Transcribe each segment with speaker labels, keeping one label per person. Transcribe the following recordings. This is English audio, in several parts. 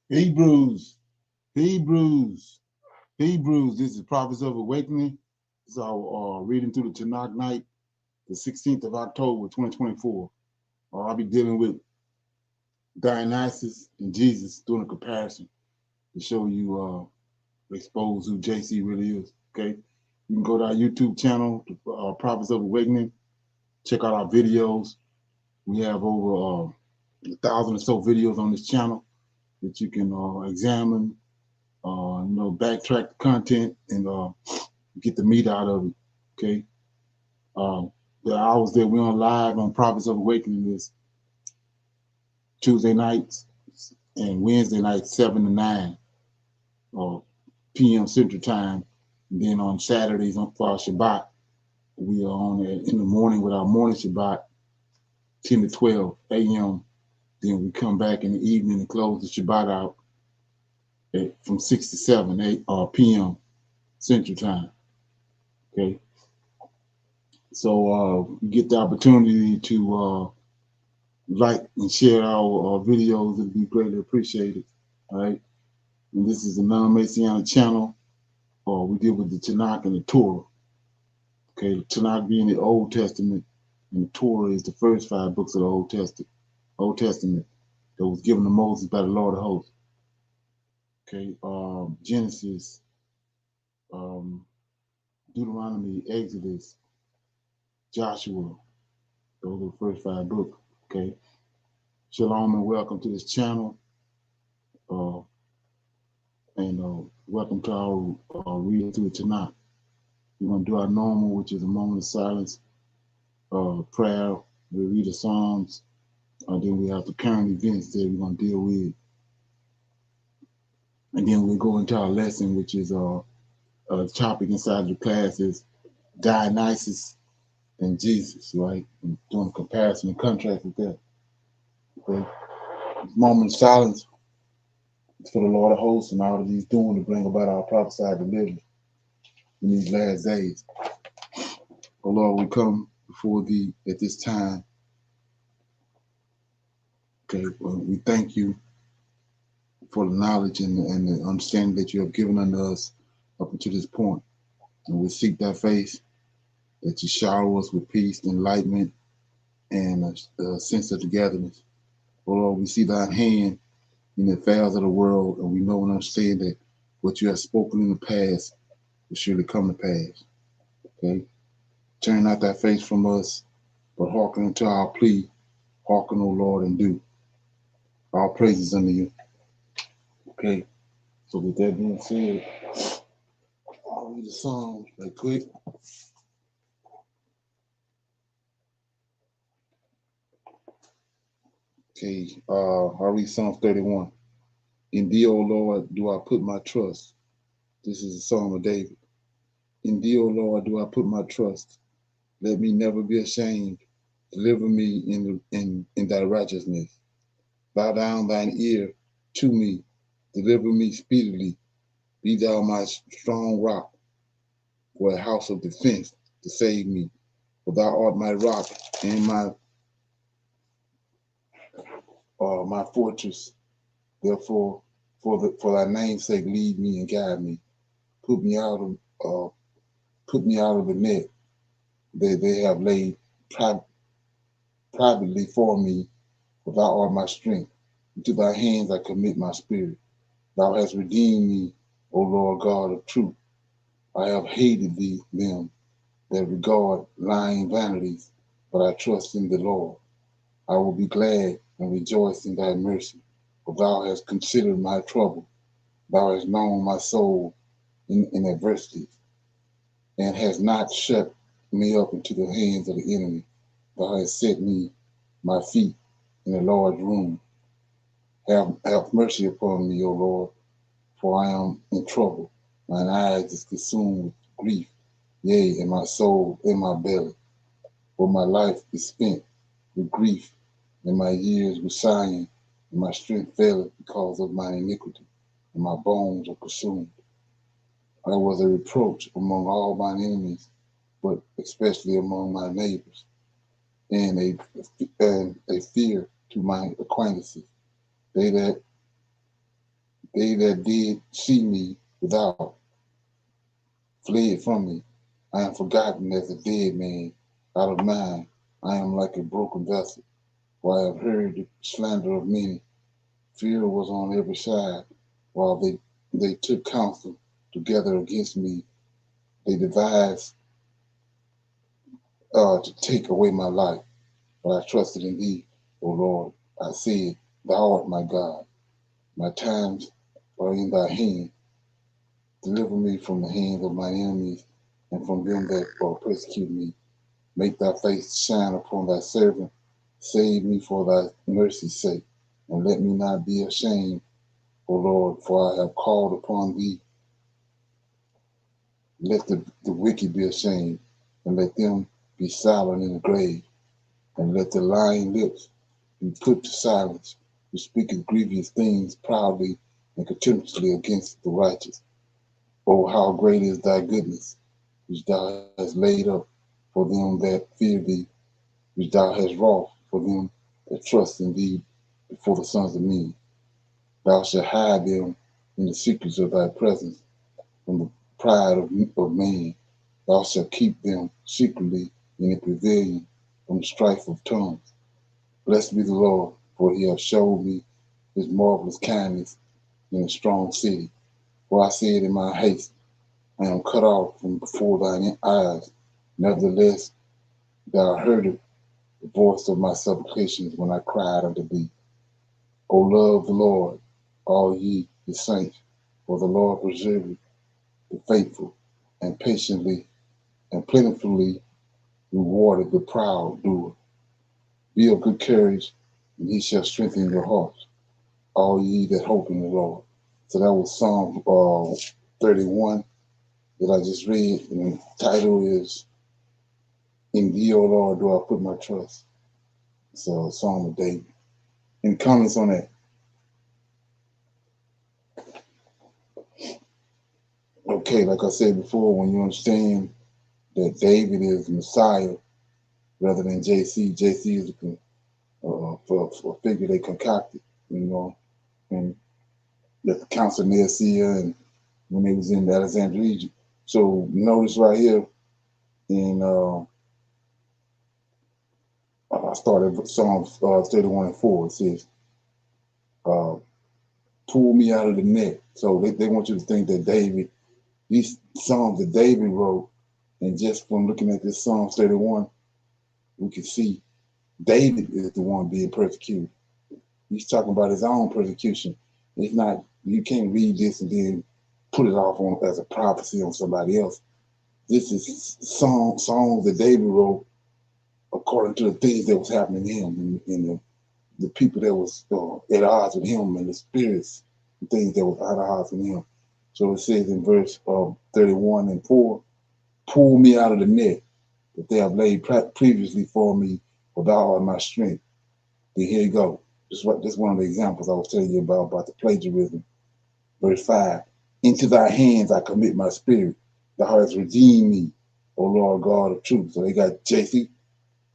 Speaker 1: Hebrews, Hebrews, Hebrews. This is Prophets of Awakening. This is our reading through the TANAK night, the 16th of October, 2024. I'll be dealing with DIONYSUS and Jesus, doing a comparison to show you, expose who JC really is. Okay, you can go to our YouTube channel, Prophets of Awakening. Check out our videos. We have over 1,000 or so videos on this channel that you can examine, backtrack the content and get the meat out of it. Okay. The hours that we're on live on Prophets of Awakening is Tuesday nights and Wednesday nights, 7 to 9 p.m. Central Time. And then on Saturdays for our Shabbat, we are on in the morning with our morning Shabbat, 10 to 12 a.m. Then we come back in the evening and close the Shabbat out from 6 to 7 p.m. Central Time. Okay. So you get the opportunity to like and share our videos. It'd be greatly appreciated. All right. And this is the non-Messianic channel. We deal with the Tanakh and the Torah. Okay. The Tanakh being the Old Testament, and the Torah is the first 5 books of the Old Testament that was given to Moses by the Lord of hosts. Okay. Genesis, Deuteronomy, Exodus, Joshua. Those are the first 5 books. Okay. Shalom and welcome to this channel. Welcome to our reading through tonight. We're going to do our normal, which is a moment of silence, prayer. We read the Psalms. Then we have the current events that we're going to deal with. And then we'll go into our lesson, which is the topic inside the class is DIONYSUS and Jesus, right? And doing a comparison and contrast with that. Okay. Moment of silence for the Lord of hosts and all that he's doing to bring about our prophesied deliverance in these last days. Oh Lord, we come before thee at this time. Okay, well, we thank you for the knowledge and the understanding that you have given unto us up until this point. And we seek thy face, that you shower us with peace, enlightenment, and a sense of togetherness. Oh Lord, we see thy hand in the affairs of the world, and we know and understand that what you have spoken in the past will surely come to pass. Okay? Turn not thy face from us, but hearken unto our plea. Hearken, O Lord, and do. All praises unto you. Okay? So with that being said, I'll read the Psalms right quick. Okay, I'll read Psalm 31. In thee, O Lord, do I put my trust. This is a Psalm of David. In thee, O Lord, do I put my trust. Let me never be ashamed. Deliver me in thy righteousness. Bow down thine ear to me. Deliver me speedily. Be thou my strong rock, for a house of defense to save me. For thou art my rock and my fortress. Therefore, for thy name's sake, lead me and guide me. Put me out of the net that they have laid privately for me. For thou art my strength. Into thy hands I commit my spirit. Thou hast redeemed me, O Lord God of truth. I have hated them that regard lying vanities, but I trust in the Lord. I will be glad and rejoice in thy mercy, for thou hast considered my trouble. Thou hast known my soul in adversity, and hast not shut me up into the hands of the enemy. Thou hast set me my feet in the Lord's room. Have mercy upon me, O Lord, for I am in trouble. Mine eyes is consumed with grief, yea, and my soul in my belly. For my life is spent with grief, and my years with sighing, and my strength faileth because of my iniquity, and my bones are consumed. I was a reproach among all mine enemies, but especially among my neighbors, and a fear to my acquaintances. They that They that did see me without fled from me. I am forgotten as a dead man out of mind. I am like a broken vessel, for I have heard the slander of many. Fear was on every side, while they took counsel together against me. They devised to take away my life, but I trusted in thee, O Lord. I said, Thou art my God. My times are in thy hand. Deliver me from the hands of my enemies and from them that persecute me. Make thy face shine upon thy servant. Save me for thy mercy's sake, and let me not be ashamed, O Lord, for I have called upon thee. Let the wicked be ashamed, and let them be silent in the grave, and let the lying lips be put to silence, who speaketh grievous things proudly and contemptuously against the righteous. Oh, how great is thy goodness, which thou hast laid up for them that fear thee, which thou hast wrought for them that trust in thee before the sons of men. Thou shalt hide them in the secrets of thy presence from the pride of man. Thou shalt keep them secretly in a pavilion from the strife of tongues. Blessed be the Lord, for he hath showed me his marvelous kindness in a strong city. For I said in my haste, I am cut off from before thine eyes. Nevertheless, thou heardest the voice of my supplications when I cried unto thee. O love the Lord, all ye his saints, for the Lord preserveth the faithful, and patiently and plentifully rewarded the proud doer. Be of good courage, and he shall strengthen your hearts, all ye that hope in the Lord. So that was Psalm 31 that I just read, and the title is In Thee, O Lord, Do I Put My Trust. It's a Psalm of David. Any comments on that? Okay, like I said before, when you understand that David is the Messiah rather than JC, JC is a figure they concocted, and that the Council of Nicaea and when they was in Alexandria, Egypt. So notice right here in I started with Psalms 31 and 4. It says, uh, pull me out of the net. So they want you to think that David, these Psalms that David wrote, and just from looking at this Psalms 31, we can see David is the one being persecuted. He's talking about his own persecution. It's not, you can't read this and then put it off on as a prophecy on somebody else. This is songs that David wrote according to the things that was happening to him and the people that was at odds with him and the spirits and things that was at odds with him. So it says in verse 31 and 4, pull me out of the net that they have laid previously for me, for thou art my strength. Then here you go. This is one of the examples I was telling you about the plagiarism. Verse 5, into thy hands I commit my spirit. Thou hast redeemed me, O Lord God of truth. So they got JC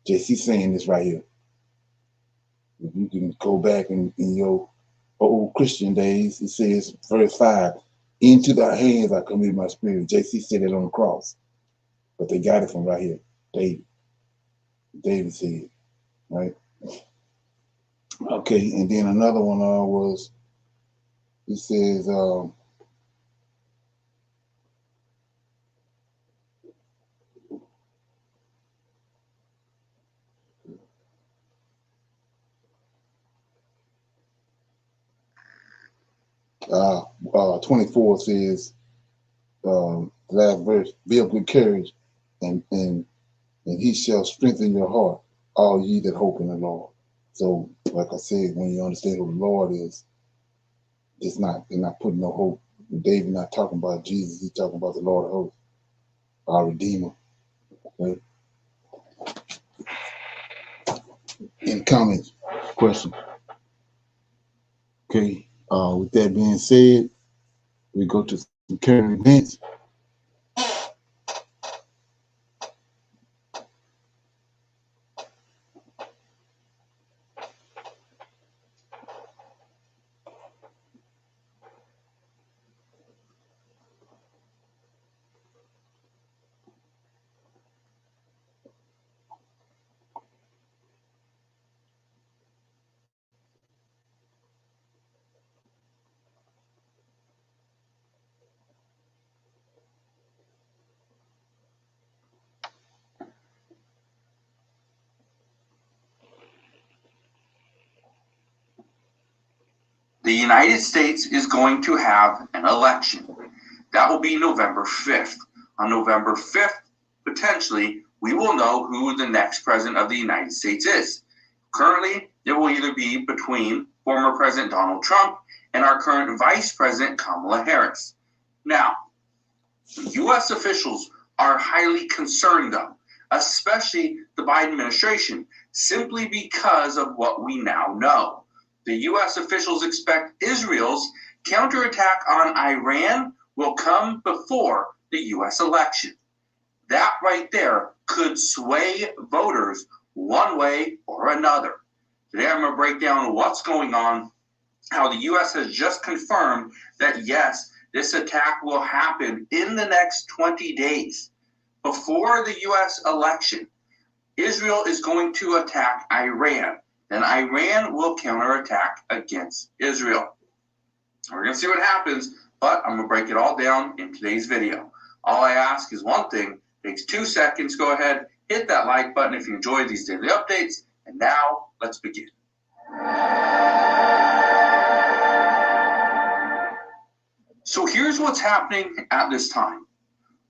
Speaker 1: saying this right here. If you can go back in your old Christian days, it says, verse 5, into thy hands I commit my spirit. JC said it on the cross, but they got it from right here. David said, right? Okay, and then another one was, it says, 24 says, last verse, be of good courage, and he shall strengthen your heart, all ye that hope in the Lord. So, like I said, when you understand who the Lord is, they're not putting no hope. David not talking about Jesus, he's talking about the Lord of hosts, our Redeemer. Okay? Any comments, questions? Okay. With that being said, we go to some current events.
Speaker 2: The United States is going to have an election. That will be November 5th. On November 5th, potentially, we will know who the next president of the United States is. Currently, it will either be between former President Donald Trump and our current Vice President Kamala Harris. Now, U.S. officials are highly concerned, though, especially the Biden administration, simply because of what we now know. The U.S. officials expect Israel's counterattack on Iran will come before the U.S. election. That right there could sway voters one way or another. Today I'm going to break down what's going on, how the U.S. has just confirmed that yes, this attack will happen in the next 20 days. Before the U.S. election, Israel is going to attack Iran. Then Iran will counterattack against Israel. We're going to see what happens, but I'm going to break it all down in today's video. All I ask is one thing. It takes 2 seconds. Go ahead, hit that like button if you enjoy these daily updates. And now, let's begin. So here's what's happening at this time.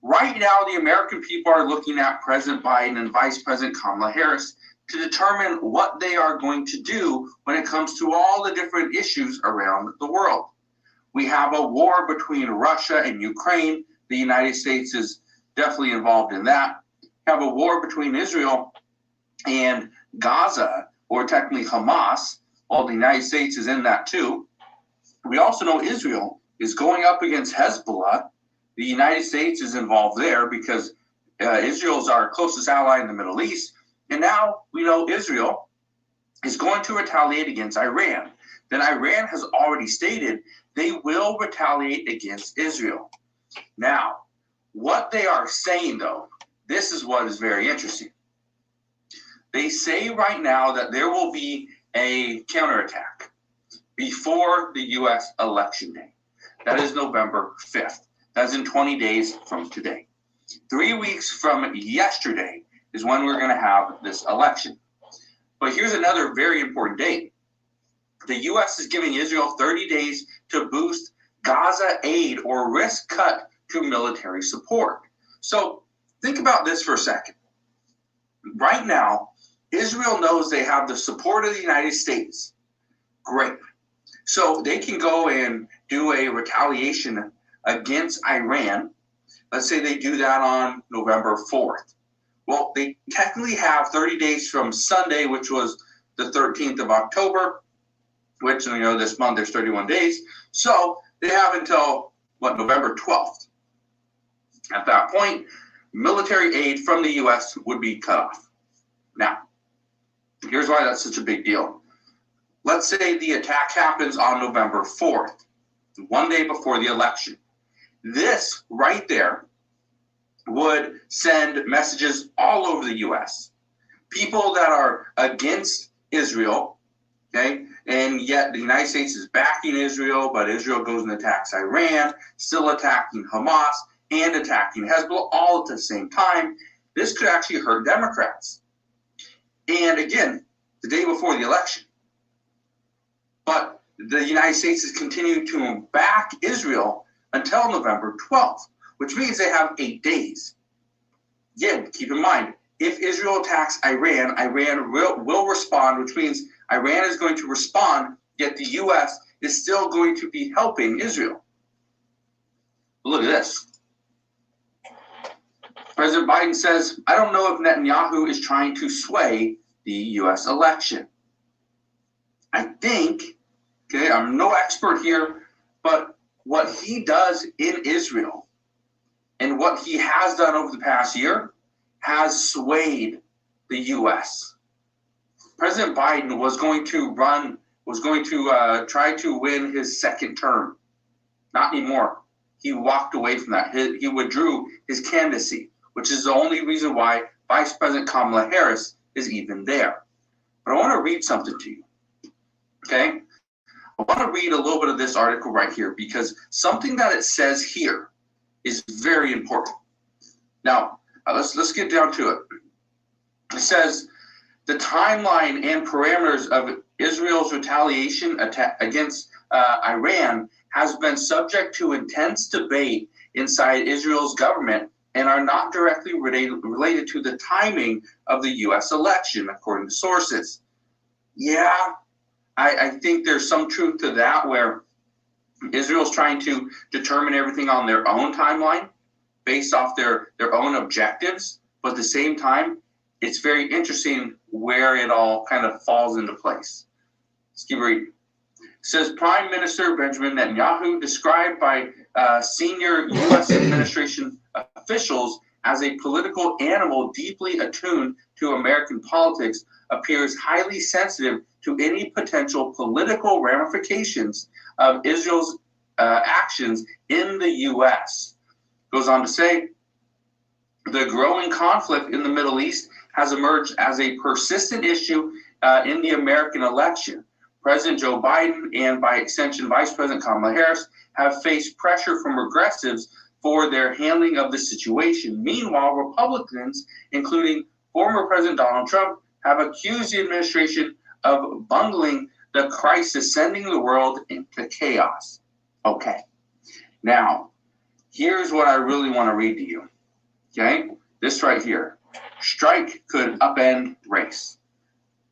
Speaker 2: Right now, the American people are looking at President Biden and Vice President Kamala Harris to determine what they are going to do when it comes to all the different issues around the world. We have a war between Russia and Ukraine. The United States is definitely involved in that. We have a war between Israel and Gaza, or technically Hamas. Well, the United States is in that too. We also know Israel is going up against Hezbollah. The United States is involved there because Israel is our closest ally in the Middle East. And now we know Israel is going to retaliate against Iran. Then Iran has already stated they will retaliate against Israel. Now, what they are saying, though, this is what is very interesting. They say right now that there will be a counterattack before the U.S. election day. That is November 5th. That's in 20 days from today. 3 weeks from yesterday is when we're going to have this election. But here's another very important date. The U.S. is giving Israel 30 days to boost Gaza aid or risk cut to military support. So think about this for a second. Right now, Israel knows they have the support of the United States. Great. So they can go and do a retaliation against Iran. Let's say they do that on November 4th. Well, they technically have 30 days from Sunday, which was the 13th of October, which, you know, this month there's 31 days. So they have until, November 12th. At that point, military aid from the U.S. would be cut off. Now, here's why that's such a big deal. Let's say the attack happens on November 4th, one day before the election. This right there would send messages all over the U.S. People that are against Israel, okay, and yet the United States is backing Israel, but Israel goes and attacks Iran, still attacking Hamas and attacking Hezbollah all at the same time. This could actually hurt Democrats. And again, the day before the election. But the United States is continuing to back Israel until November 12th, which means they have 8 days. Again, keep in mind, if Israel attacks Iran, Iran will respond, which means Iran is going to respond, yet the U.S. is still going to be helping Israel. Look at this. President Biden says, I don't know if Netanyahu is trying to sway the U.S. election. I think, okay, I'm no expert here, but what he does in Israel and what he has done over the past year has swayed the U.S. President Biden was going to try to win his second term. Not anymore. He walked away from that. He withdrew his candidacy, which is the only reason why Vice President Kamala Harris is even there. But I want to read something to you. Okay? I want to read a little bit of this article right here because something that it says here is very important. Now, let's get down to it. It says, the timeline and parameters of Israel's retaliation against Iran has been subject to intense debate inside Israel's government and are not directly related to the timing of the U.S. election, according to sources. Yeah, I think there's some truth to that, where Israel's trying to determine everything on their own timeline based off their own objectives, but at the same time, it's very interesting where it all kind of falls into place. Let's keep reading. It says Prime Minister Benjamin Netanyahu, described by senior U.S. administration officials as a political animal deeply attuned to American politics, appears highly sensitive to any potential political ramifications of Israel's actions in the U.S. Goes on to say, the growing conflict in the Middle East has emerged as a persistent issue in the American election. President Joe Biden and, by extension, Vice President Kamala Harris have faced pressure from progressives for their handling of the situation. Meanwhile, Republicans, including former President Donald Trump, have accused the administration of bungling the crisis, sending the world into chaos. Okay, now, here's what I really want to read to you. Okay, this right here. Strike could upend race.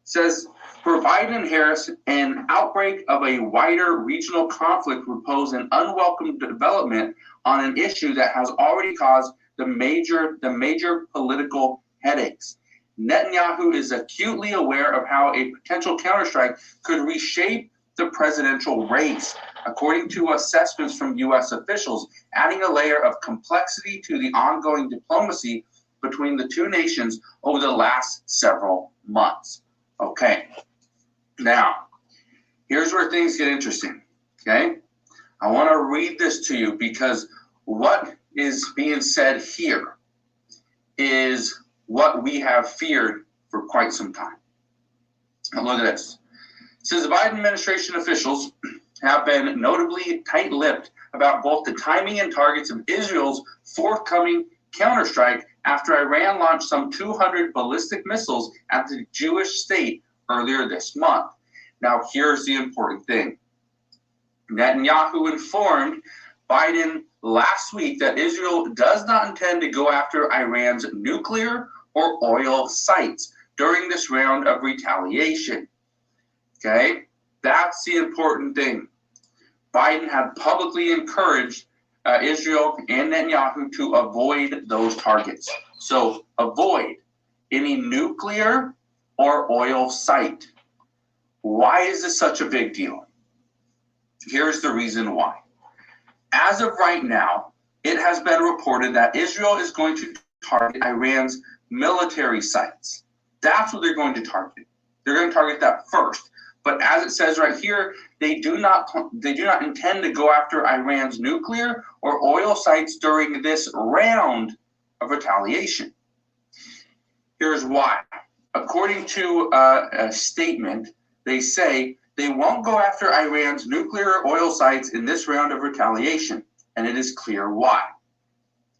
Speaker 2: It says, for Biden and Harris, an outbreak of a wider regional conflict would pose an unwelcome development on an issue that has already caused the major political headaches. Netanyahu is acutely aware of how a potential counterstrike could reshape the presidential race, according to assessments from U.S. officials, adding a layer of complexity to the ongoing diplomacy between the two nations over the last several months. Okay, now, here's where things get interesting, okay? I want to read this to you because what is being said here is what we have feared for quite some time. Now look at this. It says the Biden administration officials have been notably tight-lipped about both the timing and targets of Israel's forthcoming counterstrike after Iran launched some 200 ballistic missiles at the Jewish state earlier this month. Now, here's the important thing. Netanyahu informed Biden last week that Israel does not intend to go after Iran's nuclear or oil sites during this round of retaliation. Okay, that's the important thing. Biden had publicly encouraged Israel and Netanyahu to avoid those targets. So avoid any nuclear or oil site. Why is this such a big deal? Here's the reason why. As of right now, it has been reported that Israel is going to target Iran's military sites. That's what they're going to target. They're going to target that first. But as it says right here, they do not intend to go after Iran's nuclear or oil sites during this round of retaliation. Here's why. According to a statement, they say they won't go after Iran's nuclear or oil sites in this round of retaliation, and it is clear why.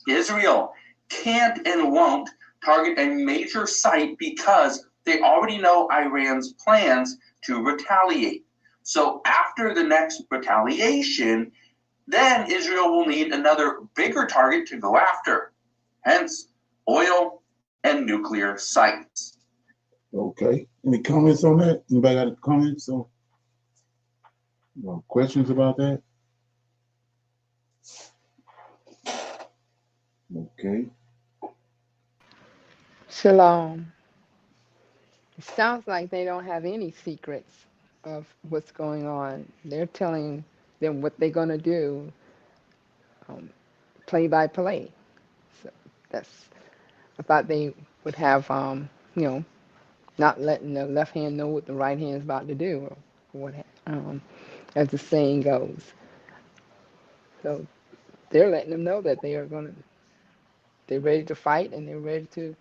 Speaker 2: Israel can't and won't target a major site because they already know Iran's plans to retaliate. So after the next retaliation, then Israel will need another bigger target to go after, hence oil and nuclear sites.
Speaker 1: Okay. Any comments on that? Anybody got any comments or questions about that? Okay.
Speaker 3: Shalom. It sounds like they don't have any secrets of what's going on. They're telling them what they're going to do, play by play. So that's, I thought they would have, not letting the left hand know what the right hand is about to do, or what, as the saying goes. So they're letting them know that they're ready to fight and they're ready to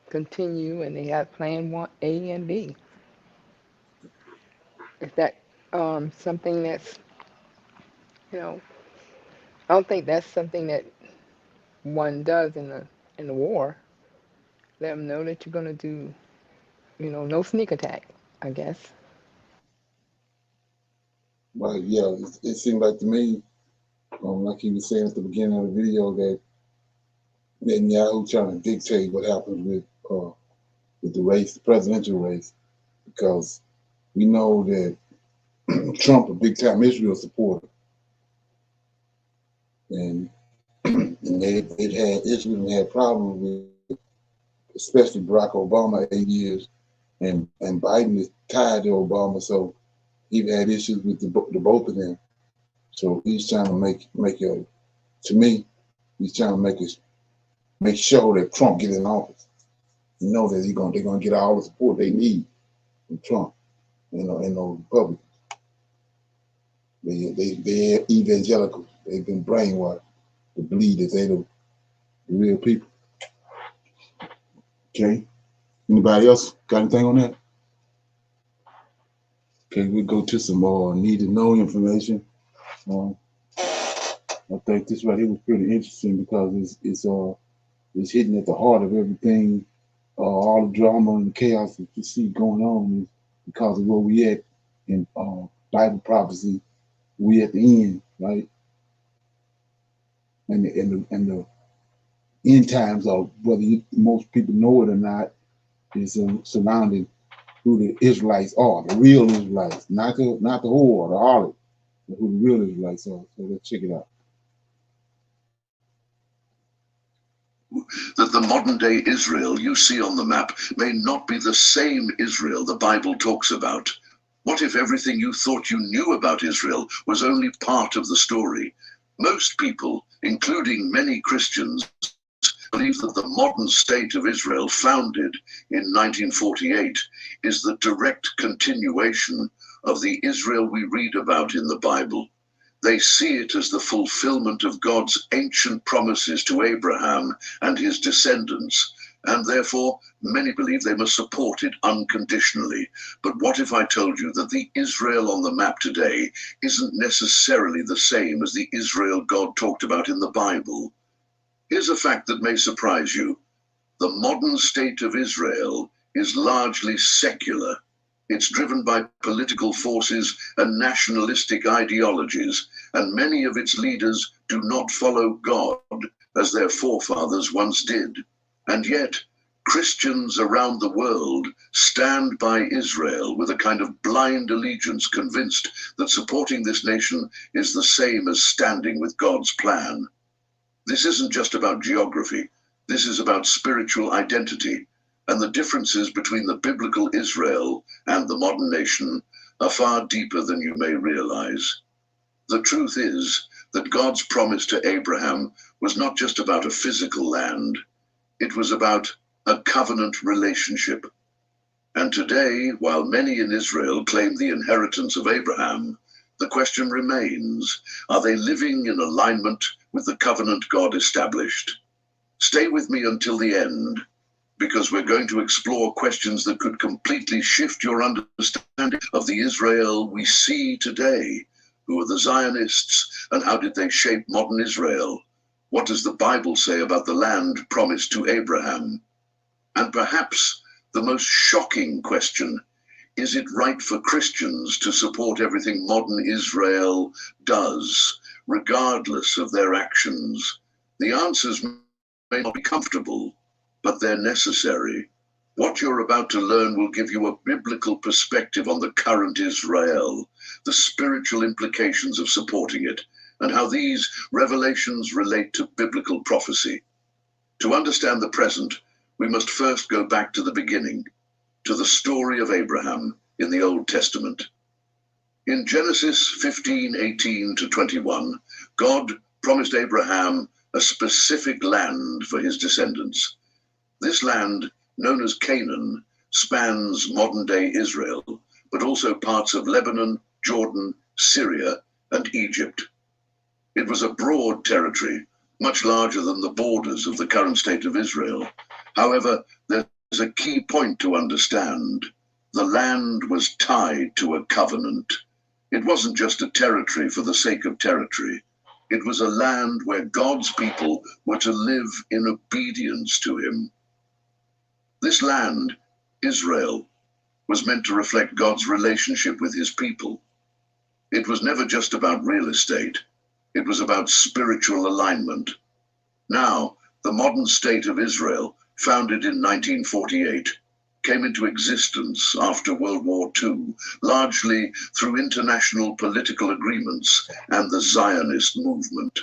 Speaker 3: continue, and they have plan one, A and B. Is that something that's, I don't think that's something that one does in the war. Let them know that you're going to do, no sneak attack, I guess.
Speaker 1: But yeah, it seemed like to me, like he was saying at the beginning of the video, that Netanyahu trying to dictate what happens with the race, the presidential race, because we know that Trump a big time Israel supporter, and it had Israel had problems with, especially Barack Obama 8 years, and Biden is tied to Obama, so he's had issues with the both of them. So he's trying to to me, he's trying to make sure that Trump get in office. You know that they're gonna get all the support they need from Trump, and those Republicans. They're evangelical. They've been brainwashed to believe that they're the real people. Okay. Anybody else got anything on that? Okay, we go to some more need to know information. I think this right here was pretty interesting because it's hitting at the heart of everything. All the drama and the chaos that you see going on is because of where we at in Bible prophecy. We at the end, right? And the end times of whether most people know it or not is surrounding who the Israelites are, the real Israelites, not the whore, the harlot, but who the real Israelites are. So let's check it out.
Speaker 4: That the modern day Israel you see on the map may not be the same Israel the Bible talks about. What if everything you thought you knew about Israel was only part of the story? Most people, including many Christians, believe that the modern state of Israel, founded in 1948, is the direct continuation of the Israel we read about in the Bible. They see it as the fulfillment of God's ancient promises to Abraham and his descendants, and therefore many believe they must support it unconditionally. But what if I told you that the Israel on the map today isn't necessarily the same as the Israel God talked about in the Bible? Here's a fact that may surprise you. The modern state of Israel is largely secular. It's driven by political forces and nationalistic ideologies, and many of its leaders do not follow God as their forefathers once did. And yet, Christians around the world stand by Israel with a kind of blind allegiance, convinced that supporting this nation is the same as standing with God's plan. This isn't just about geography. This is about spiritual identity. And the differences between the biblical Israel and the modern nation are far deeper than you may realize. The truth is that God's promise to Abraham was not just about a physical land. It was about a covenant relationship. And today, while many in Israel claim the inheritance of Abraham, the question remains, are they living in alignment with the covenant God established? Stay with me until the end, because we're going to explore questions that could completely shift your understanding of the Israel we see today. Who are the Zionists, and how did they shape modern Israel? What does the Bible say about the land promised to Abraham? And perhaps the most shocking question, is it right for Christians to support everything modern Israel does, regardless of their actions? The answers may not be comfortable, but they're necessary. What you're about to learn will give you a biblical perspective on the current Israel, the spiritual implications of supporting it, and how these revelations relate to biblical prophecy. To understand the present, we must first go back to the beginning, to the story of Abraham in the Old Testament. In Genesis 15:18-21, God promised Abraham a specific land for his descendants. This land, known as Canaan, spans modern-day Israel, but also parts of Lebanon, Jordan, Syria, and Egypt. It was a broad territory, much larger than the borders of the current state of Israel. However, there's a key point to understand. The land was tied to a covenant. It wasn't just a territory for the sake of territory. It was a land where God's people were to live in obedience to him. This land, Israel, was meant to reflect God's relationship with his people. It was never just about real estate. It was about spiritual alignment. Now, the modern state of Israel, founded in 1948, came into existence after World War II, largely through international political agreements and the Zionist movement.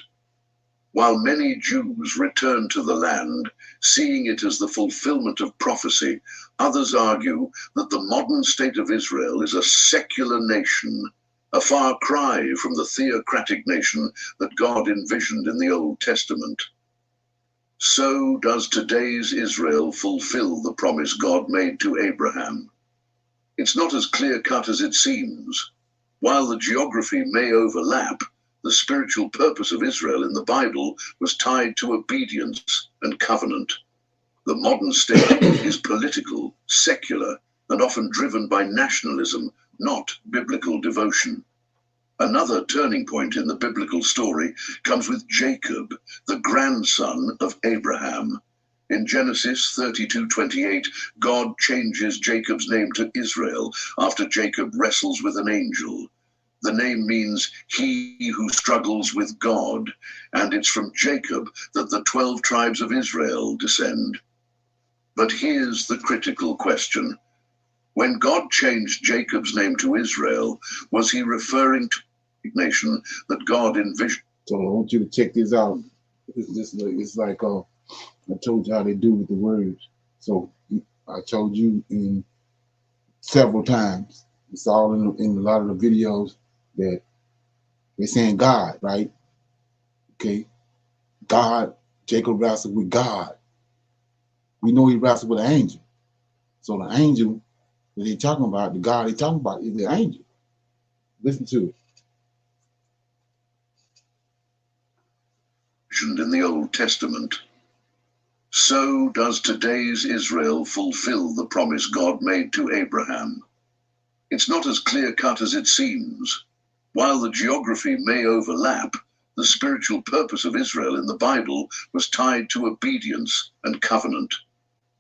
Speaker 4: While many Jews returned to the land, seeing it as the fulfillment of prophecy, others argue that the modern state of Israel is a secular nation, a far cry from the theocratic nation that God envisioned in the Old Testament. So does today's Israel fulfill the promise God made to Abraham. It's not as clear-cut as it seems. While the geography may overlap, the spiritual purpose of Israel in the Bible was tied to obedience and covenant. The modern state is political, secular, and often driven by nationalism, not biblical devotion. Another turning point in the biblical story comes with Jacob, the grandson of Abraham. In Genesis 32:28, God changes Jacob's name to Israel after Jacob wrestles with an angel. The name means he who struggles with God, and it's from Jacob that the 12 tribes of Israel descend. But here's the critical question. When God changed Jacob's name to Israel, was he referring to a nation that God envisioned?
Speaker 1: So I want you to check this out. It's like I told you how they do with the words. So I told you in several times. It's all in a lot of the videos that they're saying God, right? Okay, God. Jacob wrestled with God. We know he wrestled with an angel. So the angel that they're talking about, the God they're talking about, is the angel. Listen to it.
Speaker 4: In the Old Testament. So does today's Israel fulfill the promise God made to Abraham. It's not as clear-cut as it seems. While the geography may overlap, the spiritual purpose of Israel in the Bible was tied to obedience and covenant.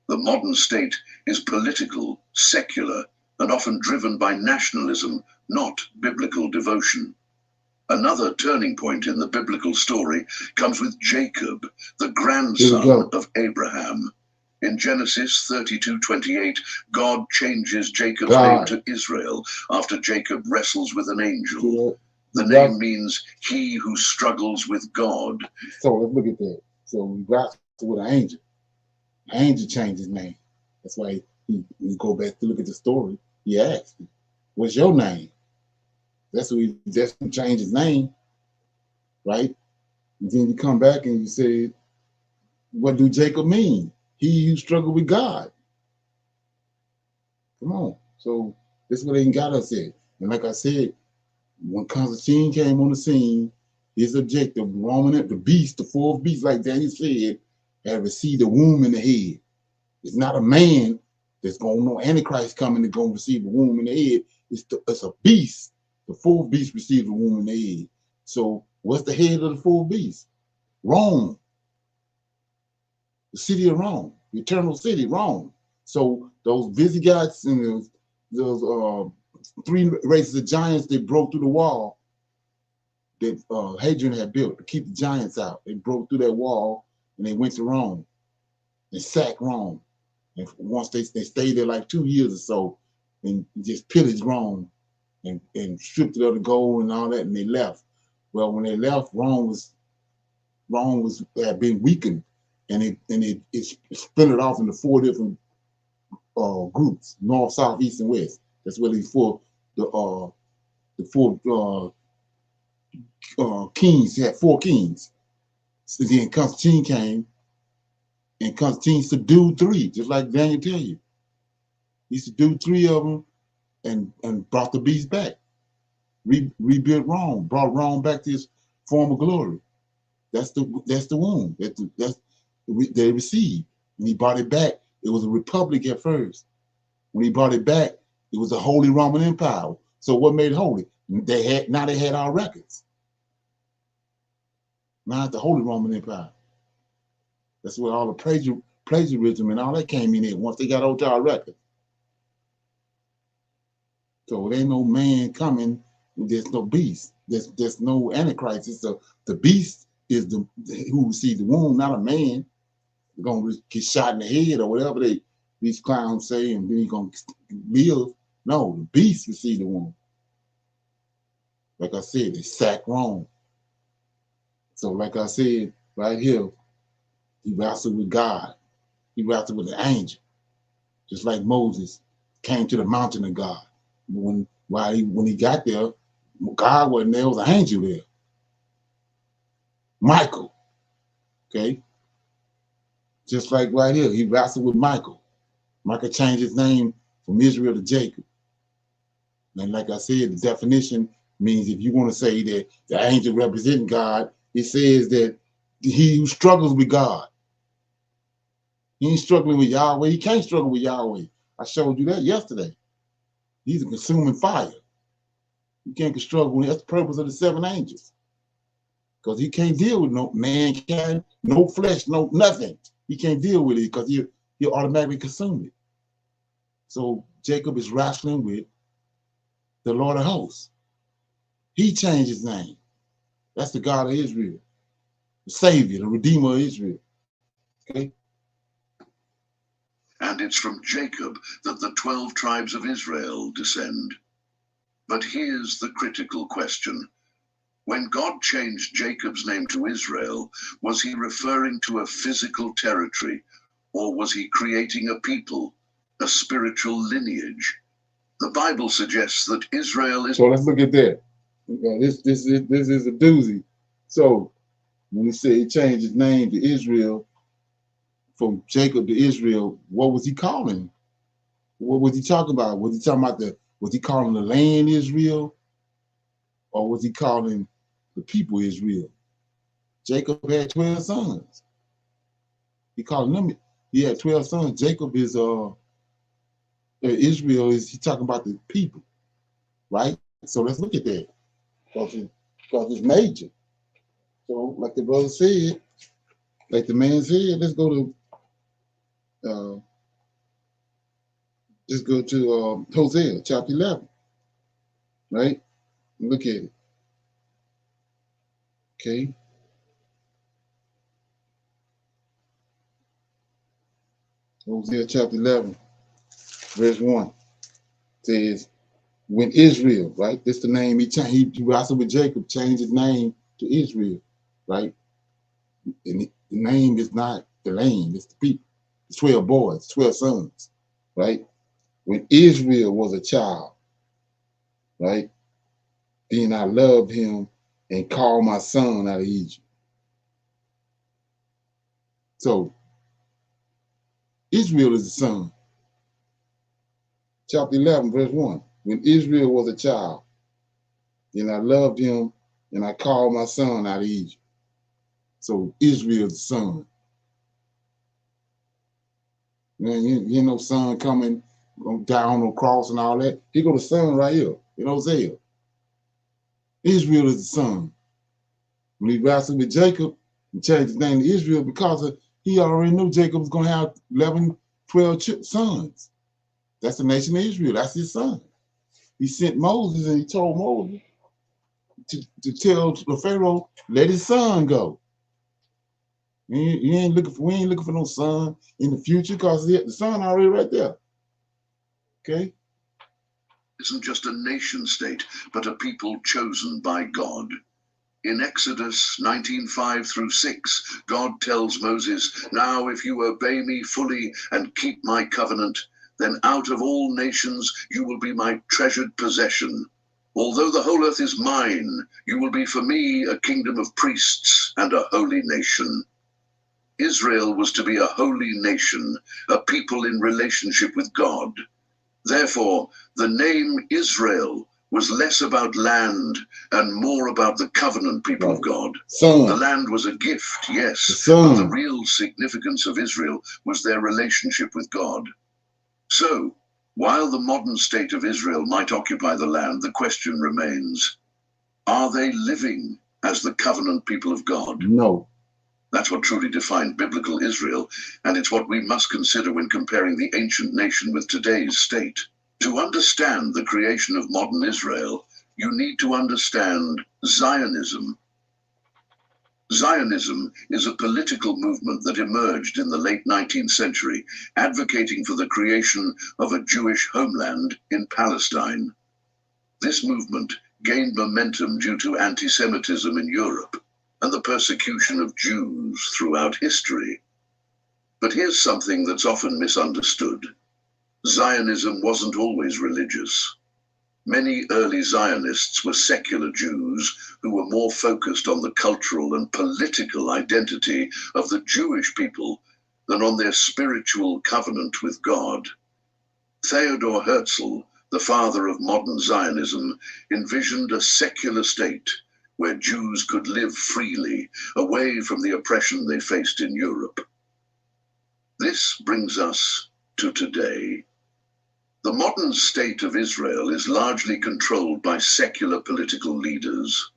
Speaker 4: The modern state is political, secular, and often driven by nationalism, not biblical devotion. Another turning point in the biblical story comes with Jacob, the grandson of Abraham. In Genesis 32:28, God changes Jacob's name to Israel after Jacob wrestles with an angel. The name means he who struggles with God.
Speaker 1: So let's look at that. So we wrestle with an angel. The angel changed his name. That's why he go back to look at the story. He asked, "What's your name?" That's who changed his name, right? And then you come back and you say, what do Jacob mean? He who struggled with God. Come on. So this is what they got us at. And like I said, when Constantine came on the scene, his objective, the beast, the fourth beast, like Daniel said, had received a womb in the head. It's not a man that's going to know Antichrist coming to go receive a womb in the head. It's a beast. The fourth beast received a womb in the head. So what's the head of the fourth beast? Rome. The city of Rome. The eternal city, Rome. So those Visigoths and those 3 races of giants that broke through the wall that Hadrian had built to keep the giants out. They broke through that wall and they went to Rome and sacked Rome. And once they stayed there like 2 years or so and just pillaged Rome and stripped it of the gold and all that, and they left. Well, when they left, Rome had been weakened, and it split off into 4 different groups: north, south, east, and west. That's where these four kings. He had 4 kings. So then Constantine came, and Constantine subdued 3, just like Daniel tell you. He subdued 3 of them and brought the beast back. Rebuilt Rome, brought Rome back to its former glory. That's the womb they received. When he brought it back, it was a republic at first. When he brought it back, it was a Holy Roman Empire. So what made it holy? They had our records. Now it's the Holy Roman Empire. That's where all the plagiarism and all that came in once they got onto our records. So there ain't no man coming There's no beast. There's no antichrist. It's the beast is the who receives the wound, not a man. They're gonna get shot in the head or whatever these clowns say, and then he's gonna live. No, the beast received the wound. Like I said, they sacked Rome. So, like I said, right here, he wrestled with God. He wrestled with the angel, just like Moses came to the mountain of God. When he got there, God wasn't there, was an angel there. Michael, okay? Just like right here, he wrestled with Michael. Michael changed his name from Israel to Jacob. And like I said, the definition means if you want to say that the angel representing God, it says that he who struggles with God. He ain't struggling with Yahweh. He can't struggle with Yahweh. I showed you that yesterday. He's a consuming fire. You can't struggle with. That's the purpose of the 7 angels. Because he can't deal with no mankind, no flesh, no nothing. He can't deal with it because he'll automatically consume it. So Jacob is wrestling with the Lord of hosts. He changed his name. That's the God of Israel, the Savior, the Redeemer of Israel. Okay?
Speaker 4: And it's from Jacob that the 12 tribes of Israel descend. But here's the critical question. When God changed Jacob's name to Israel, was he referring to a physical territory, or was he creating a people, a spiritual lineage? The Bible suggests that Israel is...
Speaker 1: So let's look at that. This is a doozy. So when he said he changed his name to Israel, from Jacob to Israel, what was he calling? What was he talking about? Was he calling the land Israel? Or was he calling the people Israel? Jacob had 12 sons. He called them, he had 12 sons. Jacob is Israel is he talking about the people, right? So let's look at that. Because it's major. So like the brother said, like the man said, let's go to Hosea chapter 11, right? Look at it. Okay. Hosea chapter 11, verse 1 says, when Israel, right? That's the name he changed. He wrestled with Jacob, changed his name to Israel, right? And the name is not the land, it's the people. It's 12 boys, 12 sons, right? When Israel was a child, right? Then I loved him and called my son out of Egypt. So Israel is the son. Chapter 11, verse 1. When Israel was a child, then I loved him and I called my son out of Egypt. So Israel is the son. Man, you know, son coming down on the cross and all that. Here go the son right here in Hosea. Israel is the son. When he wrestled with Jacob, he changed his name to Israel because he already knew Jacob was going to have 11, 12 sons. That's the nation of Israel. That's his son. He sent Moses and he told Moses to tell the Pharaoh, let his son go. We ain't looking for no son in the future because the son already right there. Okay?
Speaker 4: Isn't just a nation state, but a people chosen by God. In Exodus 19:5 through 6, God tells Moses, now if you obey me fully and keep my covenant, then out of all nations you will be my treasured possession. Although the whole earth is mine, you will be for me a kingdom of priests and a holy nation. Israel was to be a holy nation, a people in relationship with God. Therefore, the name Israel was less about land and more about the covenant people of God.
Speaker 1: Son.
Speaker 4: The land was a gift, yes,
Speaker 1: Son.
Speaker 4: but the real significance of Israel was their relationship with God. So, while the modern state of Israel might occupy the land, the question remains, are they living as the covenant people of God?
Speaker 1: No.
Speaker 4: That's what truly defined biblical Israel, and it's what we must consider when comparing the ancient nation with today's state. To understand the creation of modern Israel, you need to understand Zionism. Zionism is a political movement that emerged in the late 19th century, advocating for the creation of a Jewish homeland in Palestine. This movement gained momentum due to anti-Semitism in Europe and the persecution of Jews throughout history. But here's something that's often misunderstood. Zionism wasn't always religious. Many early Zionists were secular Jews who were more focused on the cultural and political identity of the Jewish people than on their spiritual covenant with God. Theodor Herzl, the father of modern Zionism, envisioned a secular state where Jews could live freely, away from the oppression they faced in Europe. This brings us to today. The modern state of Israel is largely controlled by secular political leaders.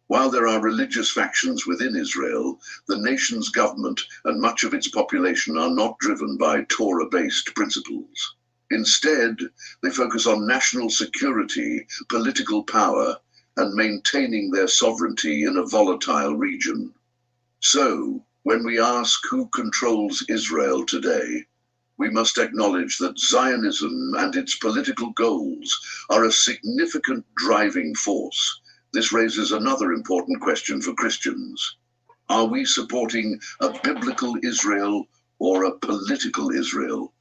Speaker 4: While there are religious factions within Israel, the nation's government and much of its population are not driven by Torah-based principles. Instead, they focus on national security, political power, and maintaining their sovereignty in a volatile region. So, when we ask who controls Israel today, we must acknowledge that Zionism and its political goals are a significant driving force. This raises another important question for Christians. Are we supporting a biblical Israel or a political Israel?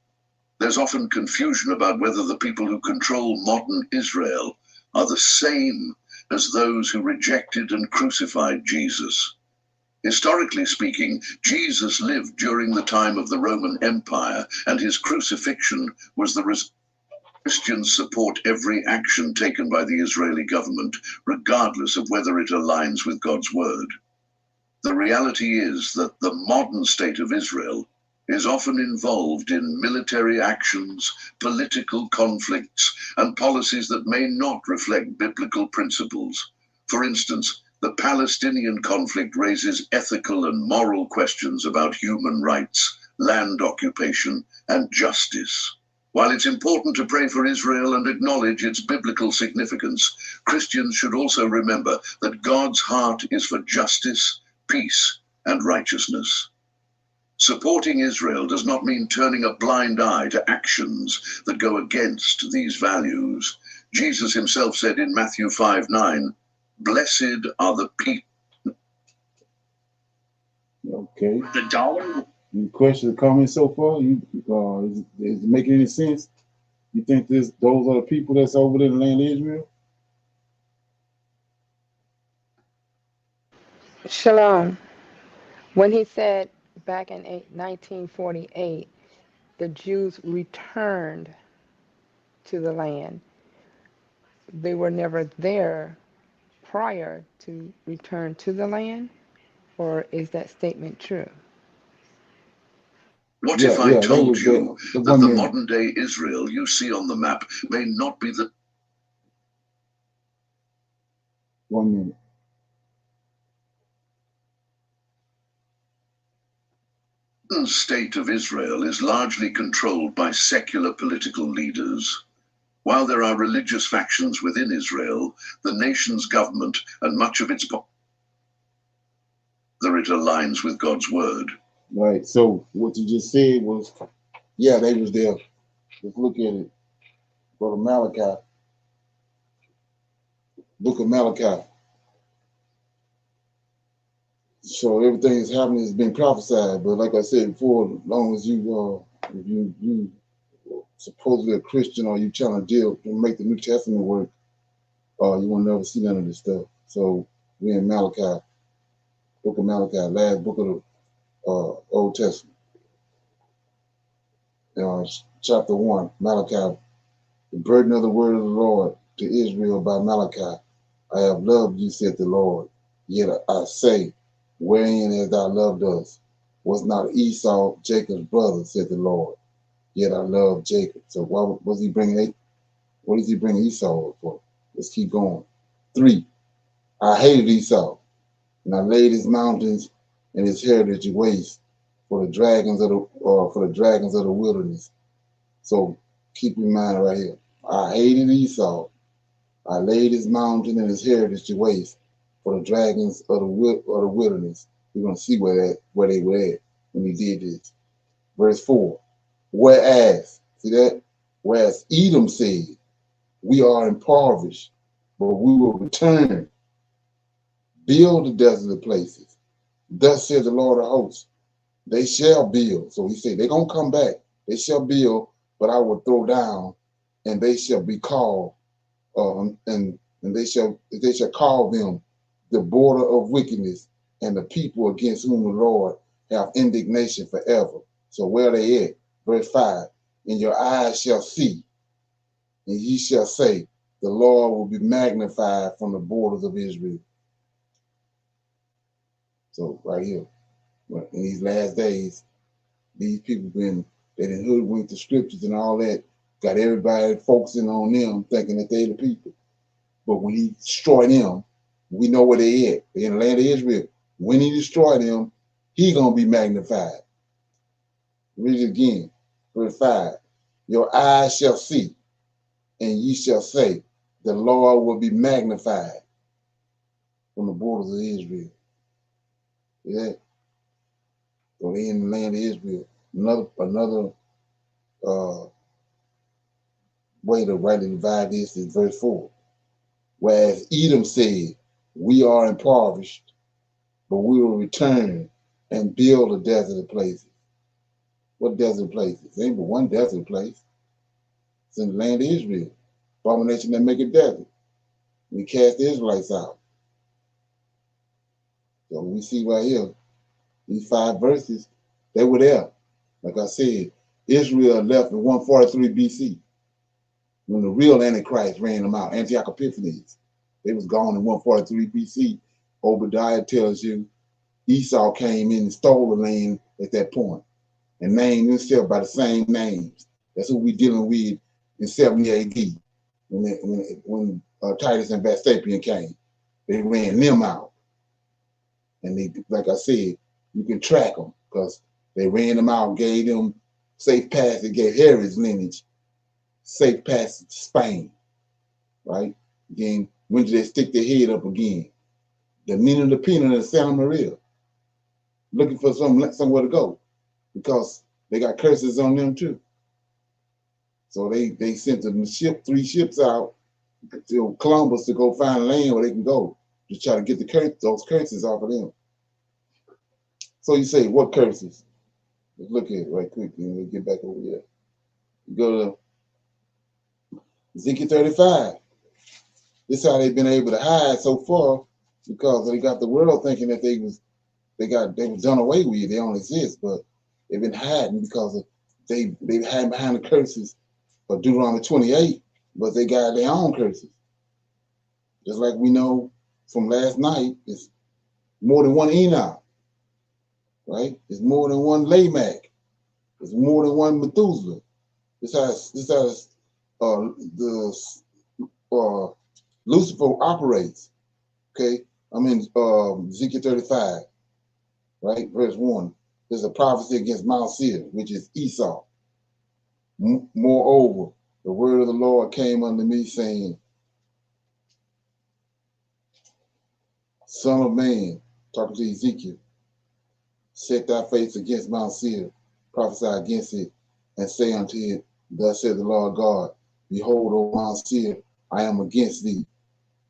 Speaker 4: There's often confusion about whether the people who control modern Israel are the same as those who rejected and crucified Jesus. Historically speaking, Jesus lived during the time of the Roman Empire, and his crucifixion was the result. Christians support every action taken by the Israeli government, regardless of whether it aligns with God's word. The reality is that the modern state of Israel is often involved in military actions, political conflicts, and policies that may not reflect biblical principles. For instance, the Palestinian conflict raises ethical and moral questions about human rights, land occupation, and justice. While it's important to pray for Israel and acknowledge its biblical significance, Christians should also remember that God's heart is for justice, peace, and righteousness. Supporting Israel does not mean turning a blind eye to actions that go against these values. Jesus himself said in Matthew 5:9, "Blessed are the people."
Speaker 1: Okay.
Speaker 2: The dollar.
Speaker 1: Any questions or comments so far? Is it making any sense? You think those are the people that's over there in the land of Israel?
Speaker 3: Shalom. When he said back in 1948, the Jews returned to the land, they were never there prior to return to the land? Or is that statement true?
Speaker 4: What if I told you that the
Speaker 1: minute.
Speaker 4: modern day Israel you see on the map may not be the
Speaker 1: 1 minute.
Speaker 4: state of Israel is largely controlled by secular political leaders. While there are religious factions within Israel, the nation's government and much of its whether it aligns with God's word.
Speaker 1: Right. So what you just said was, yeah, they was there. Let's look at it. Go to Malachi. Book of Malachi. So everything that's happening has been prophesied. But like I said before, as long as if you supposedly a Christian or you trying to make the New Testament work, you will never see none of this stuff. So we're in Malachi, book of Malachi, last book of the Old Testament. Chapter 1, Malachi, the burden of the word of the Lord to Israel by Malachi. I have loved you, said the Lord. Yet I say, wherein has thou loved us? Was not Esau Jacob's brother, said the Lord. Yet I love Jacob. So what is he bringing Esau for? Let's keep going. 3, I hated Esau, and I laid his mountains and his heritage waste for the dragons of the wilderness. So keep in mind right here, I hated Esau, I laid his mountain and his heritage to waste for the dragons of the wilderness. We're gonna see where they were at when he did this. Verse 4. Whereas, see that? Whereas Edom said, we are impoverished, but we will return, build the desolate places. Thus says the Lord of hosts, they shall build. So he said, they're going to come back. They shall build, but I will throw down, and they shall be called, and they shall call them the border of wickedness, and the people against whom the Lord have indignation forever. So where they at? Verse 5. And your eyes shall see, and ye shall say, the Lord will be magnified from the borders of Israel. So right here, in these last days, these people they done hoodwinked the scriptures and all that, got everybody focusing on them, thinking that they the people. But when he destroyed them, we know where they at. They in the land of Israel. When he destroyed them, he gonna be magnified. Read it again, verse 5. Your eyes shall see, and ye shall say, the Lord will be magnified from the borders of Israel. Yeah. So they in the land of Israel. Another way to rightly divide this is verse 4. Whereas Edom said, we are impoverished, but we will return and build the desolate places. What desert places? There ain't but one desert place. It's in the land of Israel. Abomination that make it desert. We cast the Israelites out. So we see right here, these 5 verses, they were there. Like I said, Israel left in 143 BC when the real Antichrist ran them out, Antioch Epiphanes. They was gone in 143 BC. Obadiah tells you Esau came in and stole the land at that point and named himself by the same names. That's who we dealing with in 70 AD when Titus and Vespasian came. They ran them out. And they, like I said, you can track them because they ran them out, gave them safe passage, gave Herod's lineage safe passage to Spain, right? Then when did they stick their head up again? The Nina the Pina and Santa Maria, looking for somewhere to go because they got curses on them too. So they sent 3 ships out to Columbus to go find land where they can go to try to get those curses off of them. So you say, what curses? Let's look at it right quick and we'll get back over here. You go to Ezekiel 35. This is how they've been able to hide so far because they got the world thinking that they was done away with. They don't exist, but they've been hiding because they hide behind the curses of Deuteronomy 28, but they got their own curses. Just like we know from last night, it's more than one Enoch, right? It's more than one Lamech. It's more than one Methuselah. This has the Lucifer operates. Okay, I'm in Ezekiel 35, right? Verse 1. There's a prophecy against Mount Seir, which is Esau. Moreover, the word of the Lord came unto me, saying, Son of man, talking to Ezekiel, set thy face against Mount Seir, prophesy against it, and say unto it, Thus saith the Lord God, Behold, O Mount Seir, I am against thee,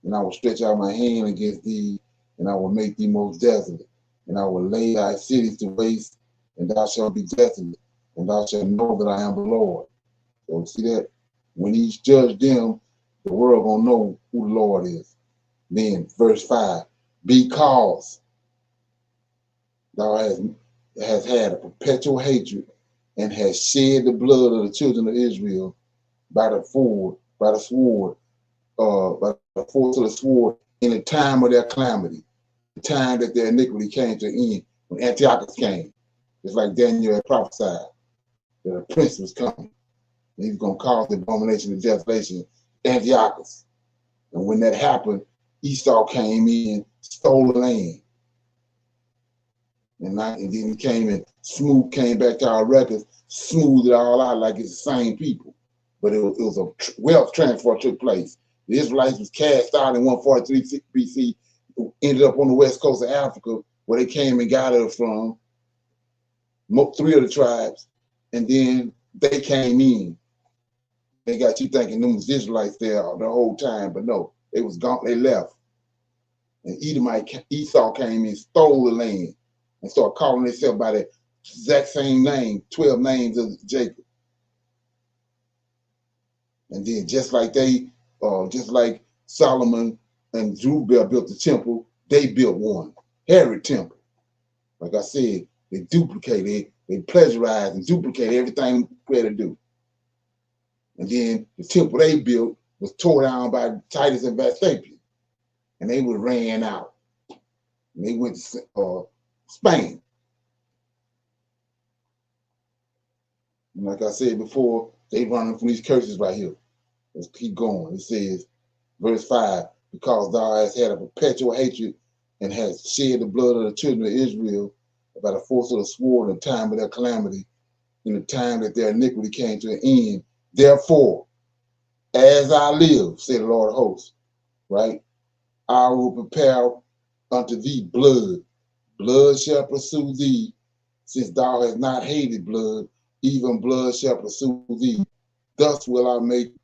Speaker 1: and I will stretch out my hand against thee, and I will make thee most desolate, and I will lay thy cities to waste, and thou shalt be desolate, and thou shalt know that I am the Lord. So see that? When he's judged them, the world gonna know who the Lord is. Then verse 5, because thou hast had a perpetual hatred and has shed the blood of the children of Israel by the sword, by the force of the sword in the time of their calamity, the time that their iniquity came to end, when Antiochus came. It's like Daniel had prophesied that a prince was coming. And he's going to cause the abomination of desolation, Antiochus. And when that happened, Esau came in, stole the land. And then he came and came back to our records, smoothed it all out like it's the same people. But it was a wealth transfer took place. The Israelites was cast out in 143 BC, ended up on the west coast of Africa, where they came and got us from, 3 of the tribes, and then they came in. They got you thinking them was Israelites there the whole time, but no, they was gone, they left. And Esau came in, stole the land, and started calling themselves by the exact same name, 12 names of Jacob. And then just like Solomon and Zerubbabel built the temple, they built one, Herod temple. Like I said, they duplicated, they plagiarized and duplicated everything they had to do. And then the temple they built was tore down by Titus and Vespasian, and they were ran out. And they went to Spain. And like I said before, they running from these curses right here. Let's keep going. It says, verse 5, because thou hast had a perpetual hatred and hast shed the blood of the children of Israel by the force of the sword in the time of their calamity, in the time that their iniquity came to an end. Therefore, as I live, said the Lord of hosts, right? I will prepare unto thee blood. Blood shall pursue thee, since thou hast not hated blood, even blood shall pursue thee. Thus will I make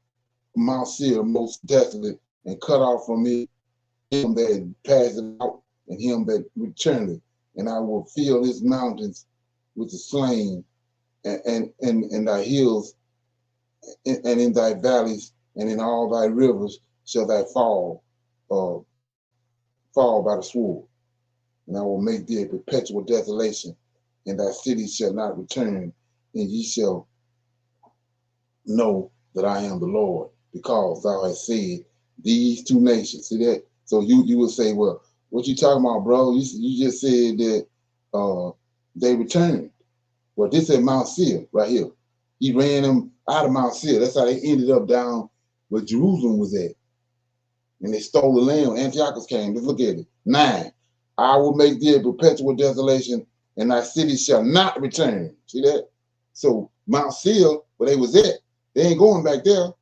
Speaker 1: Mount Seir most desolate, and cut off from it him that passeth out, and him that returneth. And I will fill his mountains with the slain, and thy hills, and in thy valleys, and in all thy rivers shall thy fall by the sword. And I will make thee a perpetual desolation, and thy cities shall not return, and ye shall know that I am the Lord, because thou hast said these 2 nations. See that? So you will say, well, what you talking about, bro? You just said that they returned. Well, this is Mount Seir right here. He ran them out of Mount Seir. That's how they ended up down where Jerusalem was at. And they stole the land when Antiochus came. Let's look at it. 9, I will make thee a perpetual desolation, and thy city shall not return. See that? So Mount Seir, where they was at, they ain't going back there.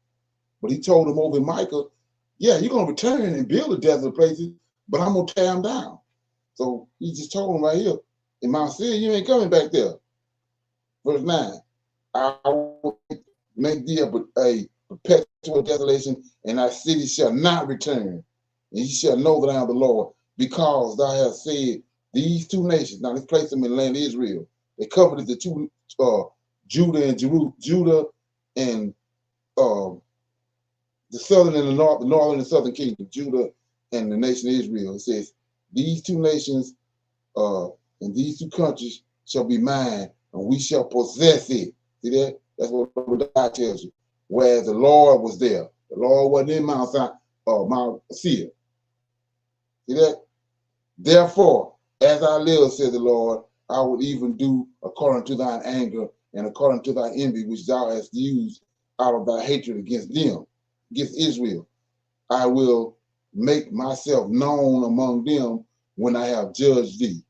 Speaker 1: But he told them over in Micah, yeah, you're going to return and build the desolate places, but I'm going to tear them down. So he just told them right here, in Mount Seir, you ain't coming back there. Verse 9, I will make thee a perpetual desolation, and thy city shall not return. And ye shall know that I am the Lord, because thou hast said these 2 nations. Now let's place them in the land of Israel. They covered the 2, Judah and the southern and the northern and southern kingdom, Judah and the nation of Israel. It says, these 2 nations and these 2 countries shall be mine, and we shall possess it. See that? That's what God tells you. Whereas the Lord was there. The Lord wasn't in Mount Seir. See that? Therefore, as I live, says the Lord, I will even do according to thine anger and according to thy envy, which thou hast used out of thy hatred against them, against Israel. I will make myself known among them when I have judged thee.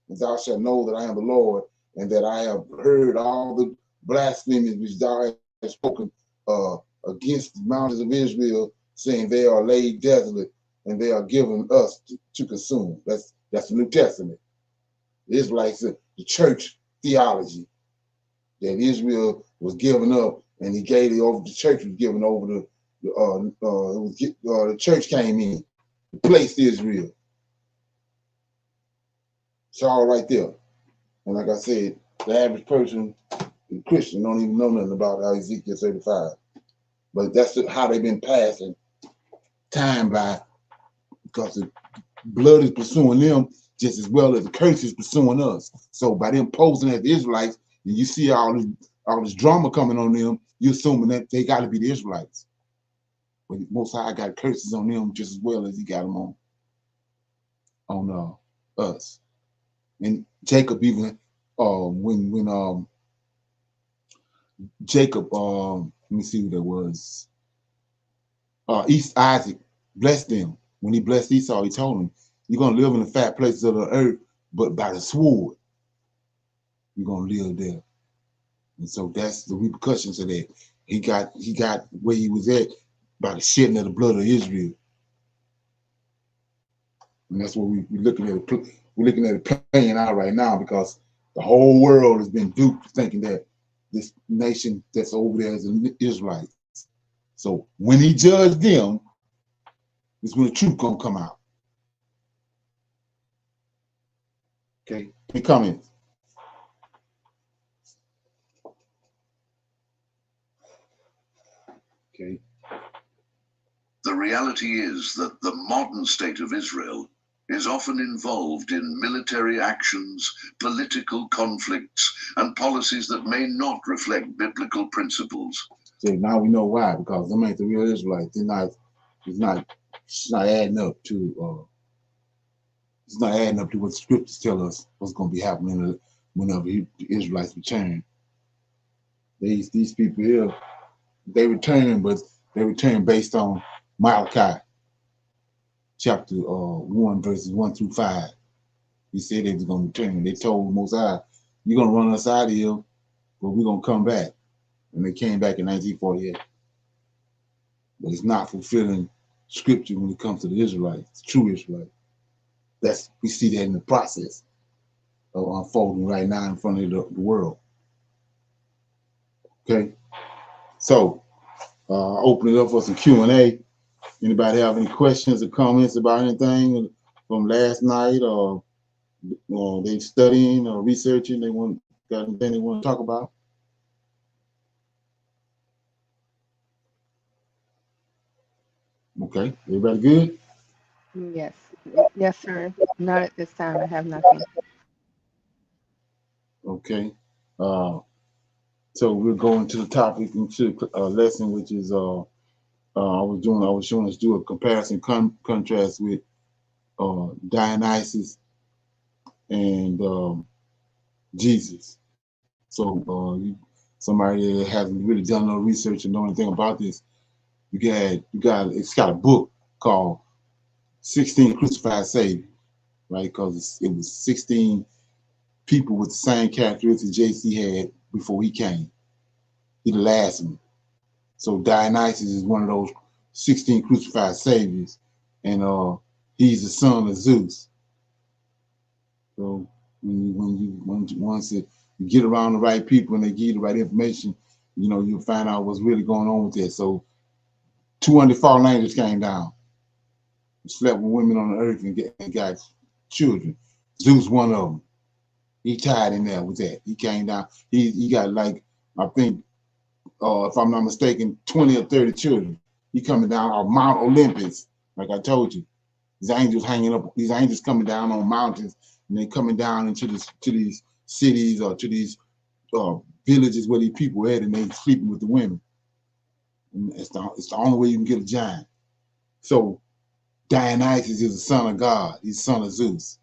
Speaker 1: And thou shalt know that I am the Lord, and that I have heard all the blasphemies which thou hast spoken against the mountains of Israel, saying they are laid desolate, and they are given us to consume. That's the New Testament. The Israelites, the church theology, that Israel was given up, and he gave it over. The church was given over to the church came in, replaced Israel. It's all right there. And like I said, the average person, the Christian, don't even know nothing about Ezekiel 35. But that's how they've been passing time by, because the blood is pursuing them just as well as the curse is pursuing us. So by them posing as the Israelites, and you see all this drama coming on them, you're assuming that they got to be the Israelites. But Most High got curses on them just as well as he got them on us. And Jacob even, when Jacob, let me see who that was. Isaac blessed them. When he blessed Esau, he told him, you're going to live in the fat places of the earth, but by the sword, you're going to live there. And so that's the repercussions of that. He got where he was at by the shedding of the blood of Israel. And that's what we're looking at. We're looking at it playing out right now, because the whole world has been duped thinking that this nation that's over there is the Israelites. So when he judged them, is when the truth gonna come out. Okay, any comments? Okay.
Speaker 4: The reality is that the modern state of Israel is often involved in military actions, political conflicts, and policies that may not reflect biblical principles.
Speaker 1: So now we know why, because them ain't the real Israelites. It's not adding up to what the scriptures tell us what's going to be happening whenever the Israelites return. These people here, they return, but they return based on Malachi chapter 1, verses 1 through 5. He said they was going to return. They told Mosiah, you're going to run us out of here, but we're going to come back. And they came back in 1948. But it's not fulfilling scripture when it comes to the Israelites, the true Israelites. We see that in the process of unfolding right now in front of the world. Okay, so open it up for some Q&A. Anybody have any questions or comments about anything from last night, or they studying or researching? Got anything they want to talk about? Okay, everybody good?
Speaker 3: Yes. Yes, sir. Not at this time. I have nothing.
Speaker 1: Okay. So we're going to the topic into lesson, which is I was showing us do a comparison contrast with Dionysus and Jesus. So somebody that hasn't really done no research and know anything about this, it's got a book called 16 Crucified Saviors, right? Because it was 16 people with the same characteristics JC had before he came. He the last one. So Dionysus is one of those 16 crucified saviors, and he's the son of Zeus. So once you get around the right people and they give you the right information, you'll find out what's really going on with that. So 200 fallen angels came down, slept with women on the earth and got children. Zeus, one of them. He tied in there with that. He came down. He got, like, I think, if I'm not mistaken, 20 or 30 children. He coming down on Mount Olympus, like I told you. These angels coming down on mountains, and they coming down to these cities or to these villages where these people at, and they sleeping with the women. And it's the only way you can get a giant. So Dionysus is the son of God. He's the son of Zeus.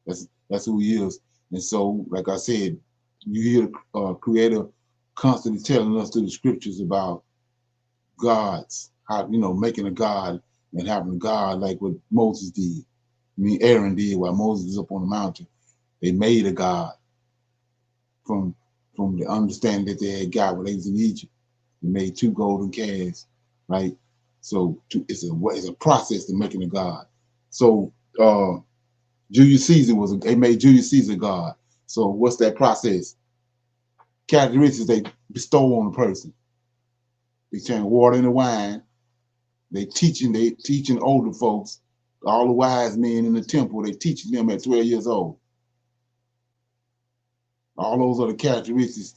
Speaker 1: That's who he is. And so, like I said, you hear the Creator constantly telling us through the scriptures about gods, how, making a god and having a god like what Moses did. Aaron did while Moses was up on the mountain. They made a god from the understanding that they had got when they was in Egypt. They made 2 golden calves, right? So it's a process to making a god. So Julius Caesar they made Julius Caesar God. So what's that process? Characteristics they bestow on a person. They turn water into wine. They teaching older folks, all the wise men in the temple, they teaching them at 12 years old. All those are the characteristics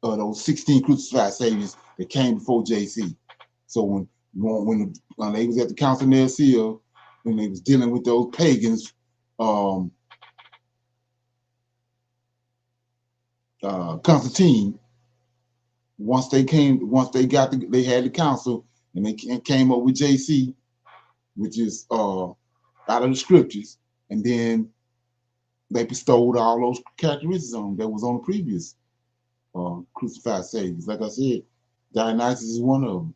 Speaker 1: of those 16 crucified saviors that came before JC. So when they was at the Council of Nicaea, when they was dealing with those pagans, Constantine, once they had the council and they came up with JC, which is out of the scriptures, and then they bestowed all those characteristics on them that was on the previous crucified saviors. Like I said, Dionysus is one of them.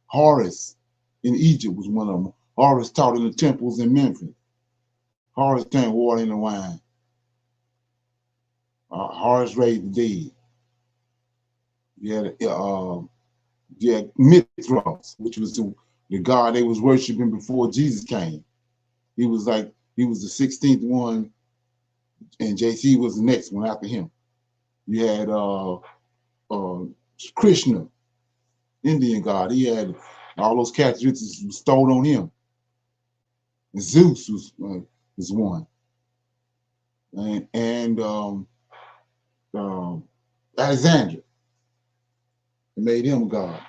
Speaker 1: Horus in Egypt was one of them. Horus taught in the temples in Memphis. Horus turned water into wine. Horus raised the dead. You had Mithras, which was the God they was worshiping before Jesus came. He was the 16th one, and JC was the next one after him. You had Krishna, Indian god. He had all those characteristics bestowed on him. And Zeus was one, and Alexander. It made him a god.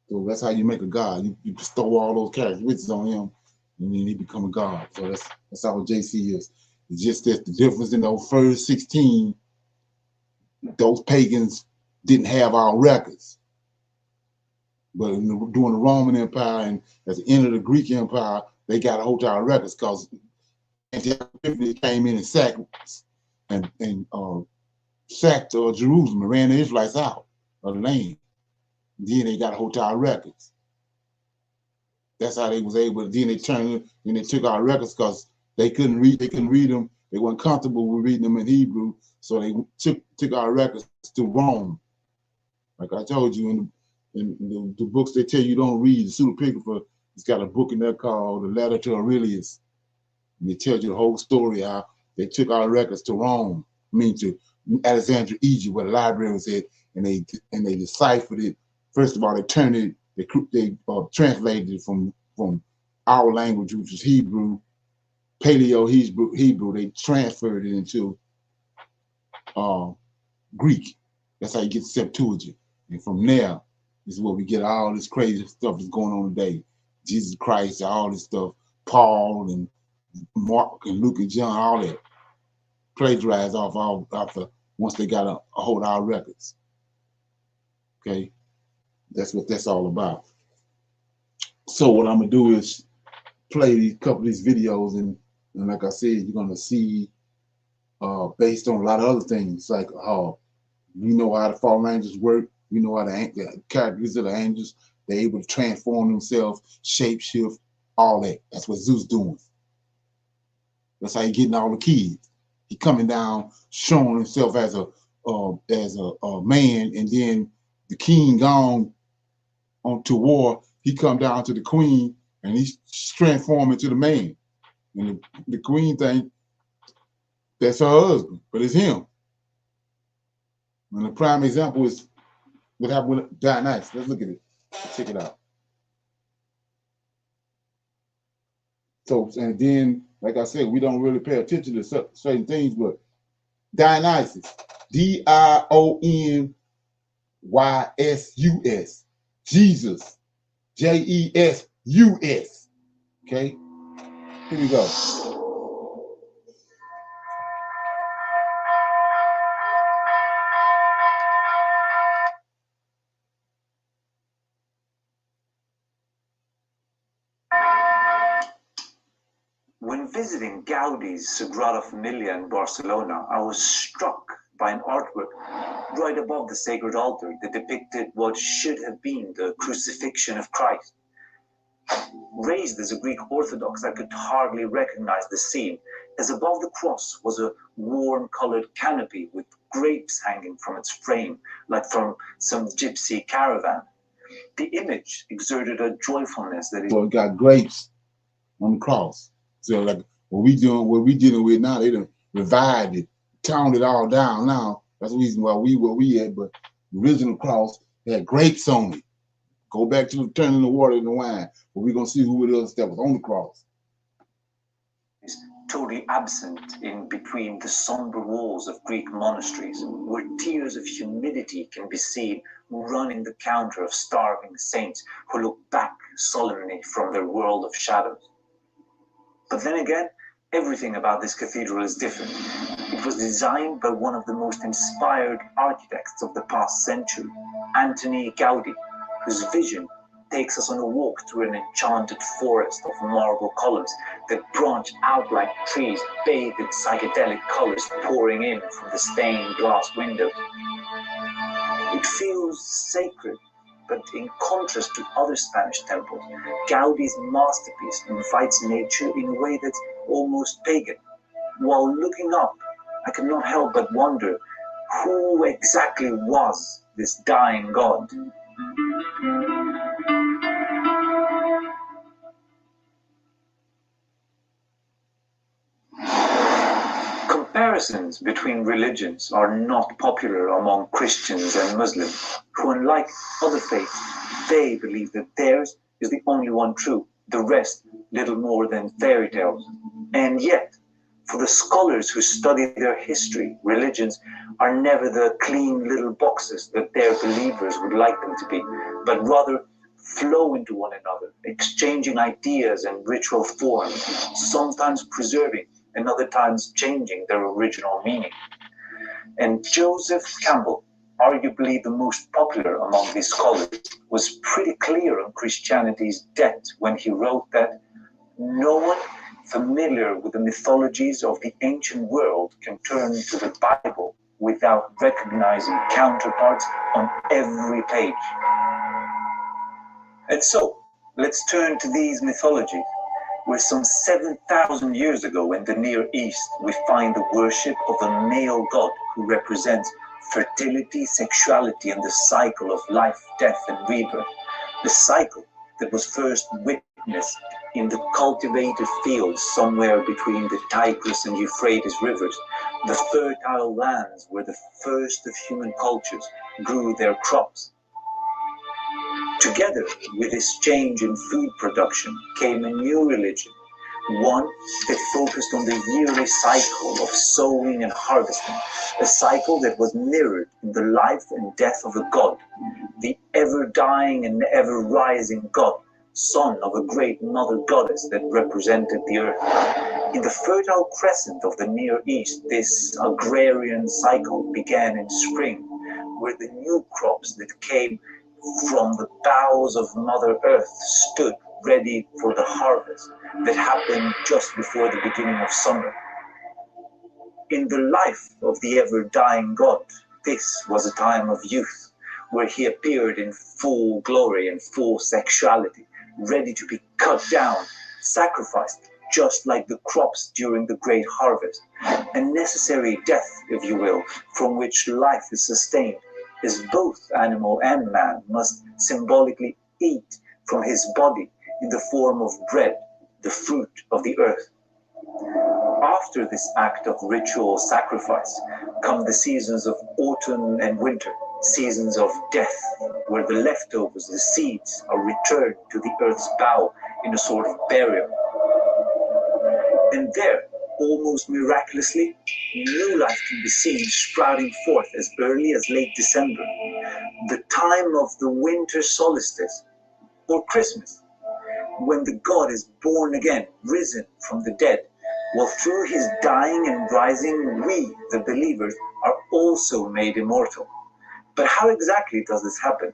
Speaker 1: So that's how you make a god. You bestow all those characteristics on him, and then he become a god. So that's how JC is. It's just that the difference in those first 16, those pagans didn't have our records. But during the Roman Empire and at the end of the Greek Empire, they got a hold of our records because they came in and sacked Jerusalem and ran the Israelites out of the land. Then they got a hold of our records. That's how they was able. Then they took our records because they couldn't read them. They weren't comfortable with reading them in Hebrew, so they took our records to Rome. Like I told you in the books they tell you don't read, the pseudepigrapha, it's got a book in there called The Letter to Aurelius. And it tells you the whole story how they took our records to Rome, to Alexandria, Egypt, where the library was at, and they deciphered it. First of all, they turned it, they translated it from our language, which is Hebrew, Paleo Hebrew. They transferred it into Greek. That's how you get the Septuagint. And from there is where we get all this crazy stuff that's going on today. Jesus Christ, all this stuff, Paul and Mark and Luke and John, all that plagiarized off once they got a hold of our records. Okay, that's what that's all about. So what I'm gonna do is play a couple of these videos, and like I said, you're gonna see based on a lot of other things, like we know how the fallen angels work. We know how the characteristics of the angels. They're able to transform themselves, shape shift, all that. That's what Zeus doing. That's how he getting all the kids. He coming down, showing himself as a man, and then the king gone on to war. He come down to the queen, and he's transformed into the man. And the queen thing, that's her husband, but it's him. And the prime example is what happened with DIONYSUS. Let's look at it. Let's check it out. So, and then, like I said, we don't really pay attention to certain things, but DIONYSUS, DIONYSUS, Jesus, JESUS. Okay, here we go.
Speaker 5: When visiting Gaudi's Sagrada Familia in Barcelona, I was struck by an artwork right above the sacred altar that depicted what should have been the crucifixion of Christ. Raised as a Greek Orthodox, I could hardly recognize the scene, as above the cross was a warm-colored canopy with grapes hanging from its frame, like from some gypsy caravan. The image exerted a joyfulness that
Speaker 1: it got grapes on the cross. So like what we dealing with now, they done revived it, toned it all down now. That's the reason why we had, but the original cross had grapes on it. Go back to turning the water into wine, but we're gonna see who it is that was on the cross.
Speaker 5: Is totally absent in between the somber walls of Greek monasteries, where tears of humility can be seen running the counter of starving saints who look back solemnly from their world of shadows. But then again, everything about this cathedral is different. It was designed by one of the most inspired architects of the past century, Antoni Gaudi, whose vision takes us on a walk through an enchanted forest of marble columns that branch out like trees bathed in psychedelic colors pouring in from the stained glass windows. It feels sacred, but in contrast to other Spanish temples, Gaudi's masterpiece invites nature in a way that's almost pagan. While looking up, I cannot help but wonder who exactly was this dying god. Comparisons between religions are not popular among Christians and Muslims, who, unlike other faiths, they believe that theirs is the only one true, the rest little more than fairy tales. And yet, for the scholars who study their history, religions are never the clean little boxes that their believers would like them to be, but rather flow into one another, exchanging ideas and ritual forms, sometimes preserving and other times changing their original meaning. And Joseph Campbell, arguably the most popular among these scholars, was pretty clear on Christianity's debt when he wrote that no one familiar with the mythologies of the ancient world can turn to the Bible without recognizing counterparts on every page. And so, let's turn to these mythologies, where some 7,000 years ago in the Near East, we find the worship of a male god who represents fertility, sexuality, and the cycle of life, death, and rebirth. The cycle that was first witnessed in the cultivated fields somewhere between the Tigris and Euphrates rivers, the fertile lands where the first of human cultures grew their crops. Together with this change in food production came a new religion, one that focused on the yearly cycle of sowing and harvesting, a cycle that was mirrored in the life and death of a god, the ever-dying and ever-rising god, son of a great mother goddess that represented the earth. In the fertile crescent of the Near East, this agrarian cycle began in spring, where the new crops that came from the bowels of Mother Earth stood ready for the harvest that happened just before the beginning of summer. In the life of the ever-dying god, this was a time of youth, where he appeared in full glory and full sexuality, ready to be cut down, sacrificed, just like the crops during the great harvest. A necessary death, if you will, from which life is sustained, as both animal and man must symbolically eat from his body in the form of bread, the fruit of the earth. After this act of ritual sacrifice come the seasons of autumn and winter, seasons of death, where the leftovers, the seeds, are returned to the earth's bow in a sort of burial. And there, almost miraculously, new life can be seen sprouting forth as early as late December, the time of the winter solstice, or Christmas, when the god is born again, risen from the dead, while through his dying and rising, we, the believers, are also made immortal. But how exactly does this happen?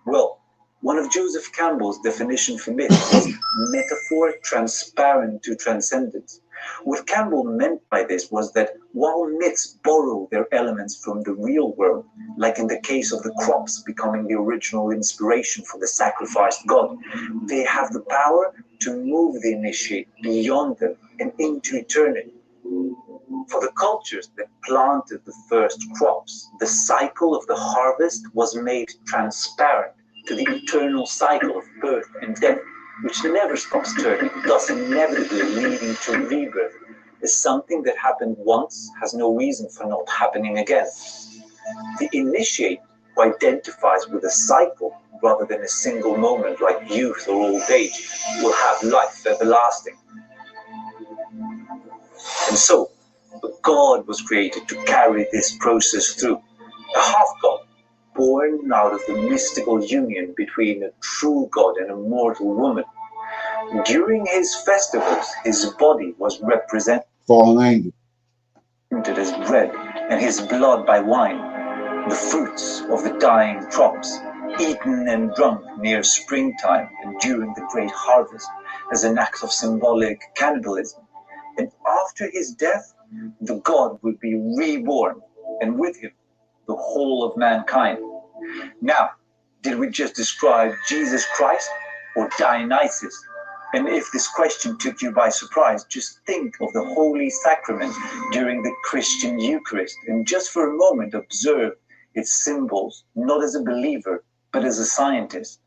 Speaker 5: Well, one of Joseph Campbell's definition for myth was metaphor transparent to transcendence. What Campbell meant by this was that while myths borrow their elements from the real world, like in the case of the crops becoming the original inspiration for the sacrificed god, they have the power to move the initiate beyond them and into eternity. For the cultures that planted the first crops, the cycle of the harvest was made transparent to the eternal cycle of birth and death, which never stops turning, thus inevitably leading to rebirth, is something that happened once has no reason for not happening again. The initiate, who identifies with a cycle rather than a single moment like youth or old age, will have life everlasting. And so, a god was created to carry this process through, a half-god, born out of the mystical union between a true god and a mortal woman. During his festivals, his body was represented
Speaker 1: Fallen angel.
Speaker 5: as bread and his blood by wine, the fruits of the dying crops, eaten and drunk near springtime and during the great harvest as an act of symbolic cannibalism. And after his death, the god would be reborn, and with him, the whole of mankind. Now, did we just describe Jesus Christ or Dionysus? And if this question took you by surprise, just think of the Holy Sacrament during the Christian Eucharist and just for a moment observe its symbols, not as a believer, but as a scientist.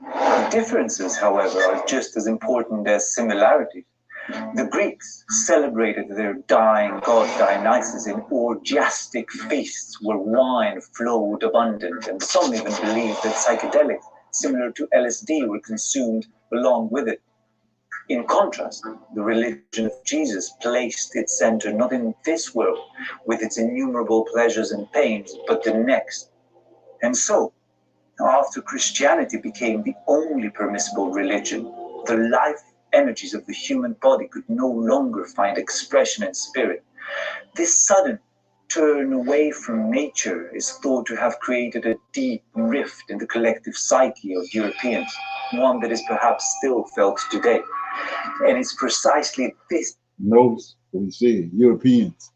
Speaker 5: The differences, however, are just as important as similarities. The Greeks celebrated their dying god Dionysus in orgiastic feasts where wine flowed abundant, and some even believed that psychedelics similar to LSD were consumed along with it. In contrast, the religion of Jesus placed its center not in this world, with its innumerable pleasures and pains, but the next. And so, after Christianity became the only permissible religion, the life energies of the human body could no longer find expression in spirit. This sudden turn away from nature is thought to have created a deep rift in the collective psyche of Europeans, one that is perhaps still felt today. And it's precisely this
Speaker 1: Notice what he said, Europeans.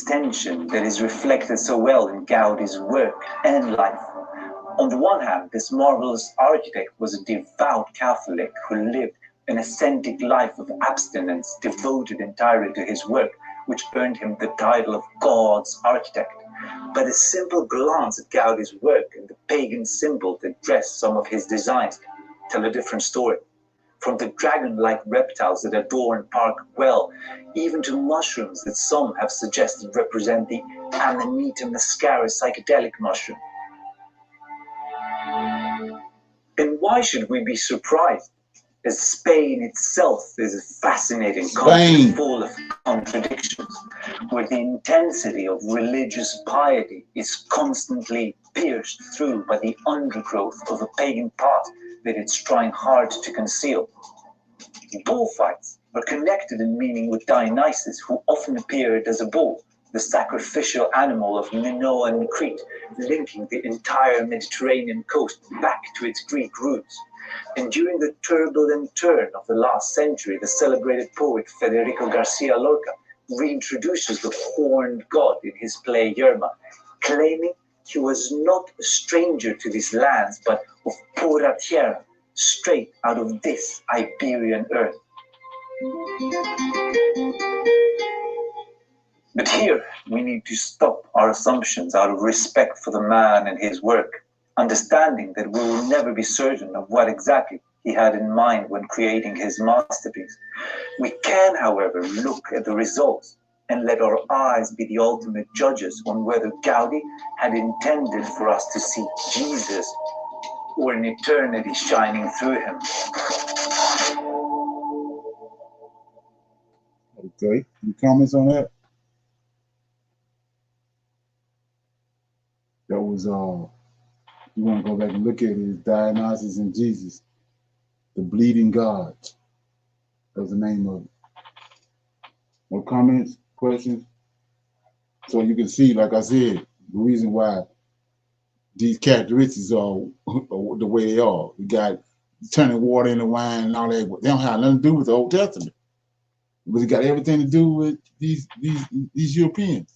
Speaker 5: tension that is reflected so well in Gaudi's work and life. On the one hand, this marvelous architect was a devout Catholic who lived an ascetic life of abstinence, devoted entirely to his work, which earned him the title of God's architect. But a simple glance at Gaudi's work and the pagan symbols that dress some of his designs tell a different story. From the dragon-like reptiles that adorn Park Well, even to mushrooms that some have suggested represent the Amanita muscaria psychedelic mushroom. And why should we be surprised? As Spain itself is a fascinating country full of contradictions, where the intensity of religious piety is constantly pierced through by the undergrowth of a pagan past that it's trying hard to conceal. Bullfights are connected in meaning with Dionysus, who often appeared as a bull, the sacrificial animal of Minoa and Crete, linking the entire Mediterranean coast back to its Greek roots. And during the turbulent turn of the last century, the celebrated poet Federico Garcia Lorca reintroduces the horned god in his play Yerma, claiming he was not a stranger to these lands, but of pura tierra, straight out of this Iberian earth. But here we need to stop our assumptions out of respect for the man and his work, understanding that we will never be certain of what exactly he had in mind when creating his masterpiece. We can, however, look at the results and let our eyes be the ultimate judges on whether Gaudi had intended for us to see Jesus or an eternity shining through him.
Speaker 1: Okay, any comments on that? That was you want to go back and look at it, is Dionysus and Jesus, the bleeding God. That was the name of it. More comments, questions? So you can see, like I said, the reason why these characteristics are the way they are. You got turning water into wine and all that. They don't have nothing to do with the Old Testament, but it got everything to do with these Europeans.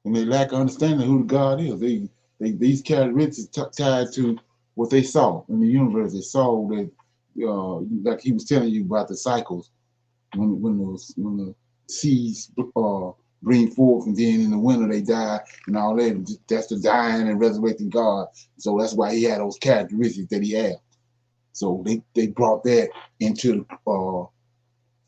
Speaker 1: And they lack of understanding of who the God is. These characteristics tied to what they saw in the universe. They saw that, like he was telling you about the cycles, when the seeds bring forth, and then in the winter they die, and all that. That's the dying and resurrecting God. So that's why he had those characteristics that he had. So they brought that into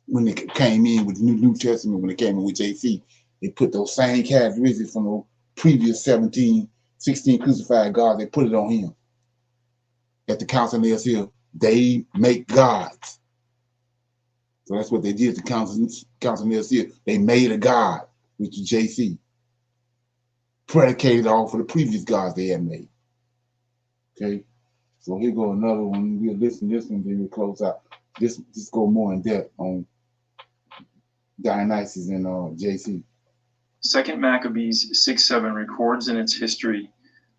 Speaker 1: when they came in with the New Testament, when they came in with JC. They put those same characteristics from the previous 16 crucified gods, they put it on him. At the Council of Nicaea, they make gods. So that's what they did at the Council of Nicaea. They made a god, which is JC, predicated off of the previous gods they had made. Okay, so here go another one. We'll listen to this one, then we'll close out. This go more in depth on Dionysus and JC.
Speaker 6: 2 Maccabees 6:7 records in its history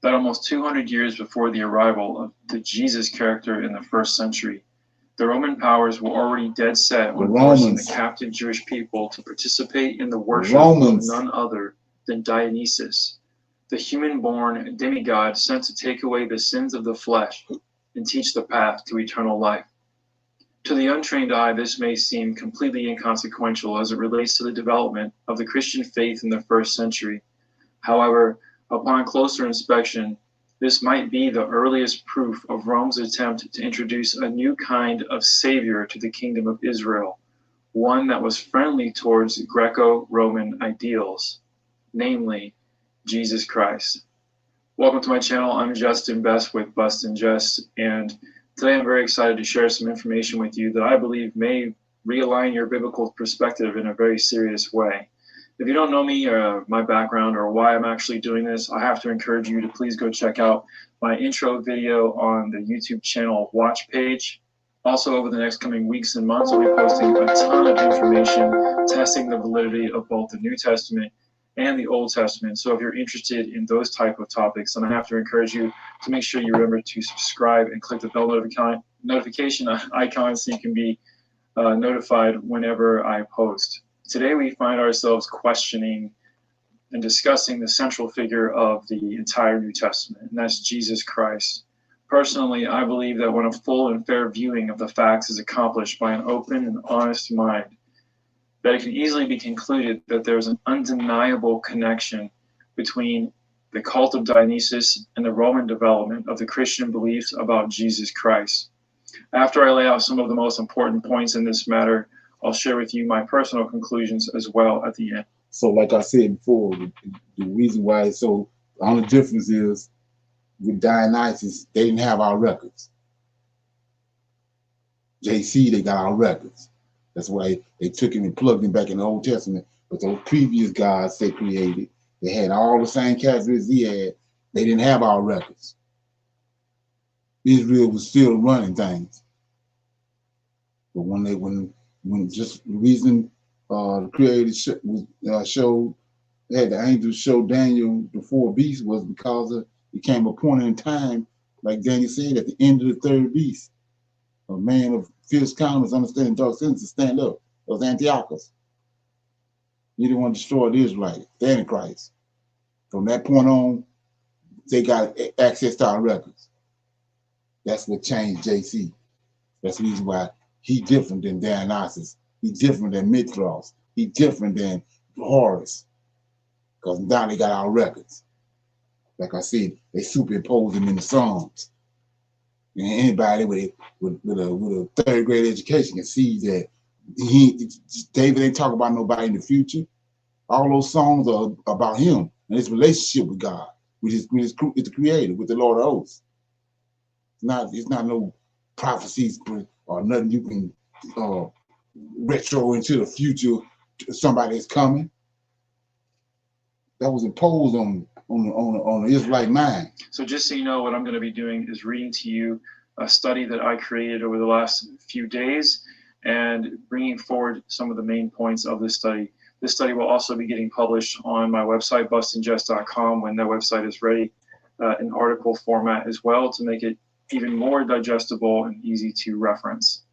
Speaker 6: that almost 200 years before the arrival of the Jesus character in the 1st century, the Roman powers were already dead set on forcing the captive Jewish people to participate in the worship of none other than Dionysus, the human-born demigod sent to take away the sins of the flesh and teach the path to eternal life. To the untrained eye, this may seem completely inconsequential as it relates to the development of the Christian faith in the 1st century. However, upon closer inspection, This might be the earliest proof of Rome's attempt to introduce a new kind of savior to the kingdom of Israel, one that was friendly towards Greco-Roman ideals, namely Jesus Christ. Welcome to my channel. I'm Justin Best with Bust and Jest, and today I'm very excited to share some information with you that I believe may realign your biblical perspective in a very serious way. If you don't know me or my background or why I'm actually doing this, I have to encourage you to please go check out my intro video on the YouTube channel watch page. Also, over the next coming weeks and months, I'll be posting a ton of information testing the validity of both the New Testament and the Old Testament. So if you're interested in those type of topics, then I have to encourage you to make sure you remember to subscribe and click the bell notification icon so you can be notified whenever I post. Today we find ourselves questioning and discussing the central figure of the entire New Testament, and that's Jesus Christ. Personally, I believe that when a full and fair viewing of the facts is accomplished by an open and honest mind, that it can easily be concluded that there is an undeniable connection between the cult of Dionysus and the Roman development of the Christian beliefs about Jesus Christ. After I lay out some of the most important points in this matter, I'll share with you my personal conclusions as well at the end.
Speaker 1: So like I said before, the reason why it's so, the only difference is with Dionysus, they didn't have our records. JC, they got our records. That's why they took him and plugged him back in the Old Testament. But those previous gods they created, they had all the same characteristics he had. They didn't have our records. Israel was still running things. But when just the reason the Creator showed, they had the angels show Daniel the four beasts was because it came a point in time, like Daniel said, at the end of the third beast, a man of fierce countenance, understanding dark sins to stand up. It was Antiochus. He didn't want to destroy the Israelites, the Antichrist. From that point on, they got access to our records. That's what changed JC. That's the reason why he's different than Dionysus. He's different than Mithras. He's different than Horus. Because now they got our records. Like I said, they superimpose them in the Psalms. And anybody with a third grade education can see that David ain't talking about nobody in the future. All those songs are about him and his relationship with God, with the Creator, with the Lord of hosts. It's not no prophecies or nothing you can retro into the future. Somebody is coming. That was imposed on the Israelite mind.
Speaker 6: So just so you know, what I'm going to be doing is reading to you a study that I created over the last few days and bringing forward some of the main points of this study. This study will also be getting published on my website, bustandjust.com, when that website is ready, in article format as well, to make it even more digestible and easy to reference.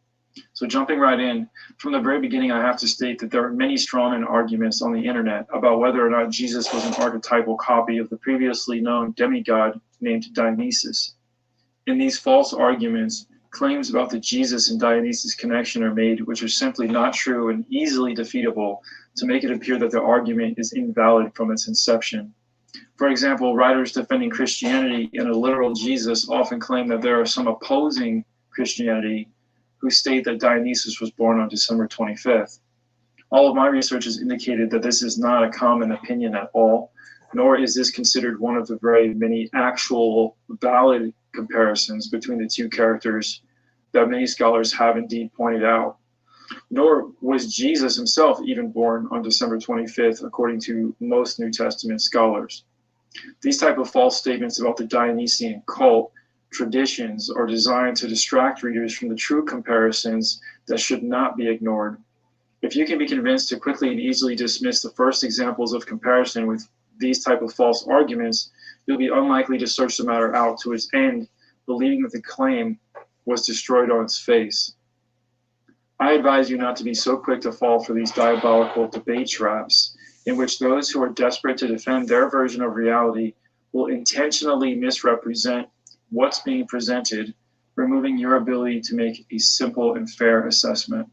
Speaker 6: So jumping right in, from the very beginning, I have to state that there are many strawman arguments on the internet about whether or not Jesus was an archetypal copy of the previously known demigod named Dionysus. In these false arguments, claims about the Jesus and Dionysus connection are made which are simply not true and easily defeatable to make it appear that the argument is invalid from its inception. For example, writers defending Christianity and a literal Jesus often claim that there are some opposing Christianity who state that Dionysus was born on December 25th. All of my research has indicated that this is not a common opinion at all, nor is this considered one of the very many actual valid comparisons between the two characters that many scholars have indeed pointed out. Nor was Jesus himself even born on December 25th, according to most New Testament scholars. These type of false statements about the Dionysian cult traditions are designed to distract readers from the true comparisons that should not be ignored. If you can be convinced to quickly and easily dismiss the first examples of comparison with these type of false arguments, you'll be unlikely to search the matter out to its end, believing that the claim was destroyed on its face. I advise you not to be so quick to fall for these diabolical debate traps, in which those who are desperate to defend their version of reality will intentionally misrepresent what's being presented, removing your ability to make a simple and fair assessment.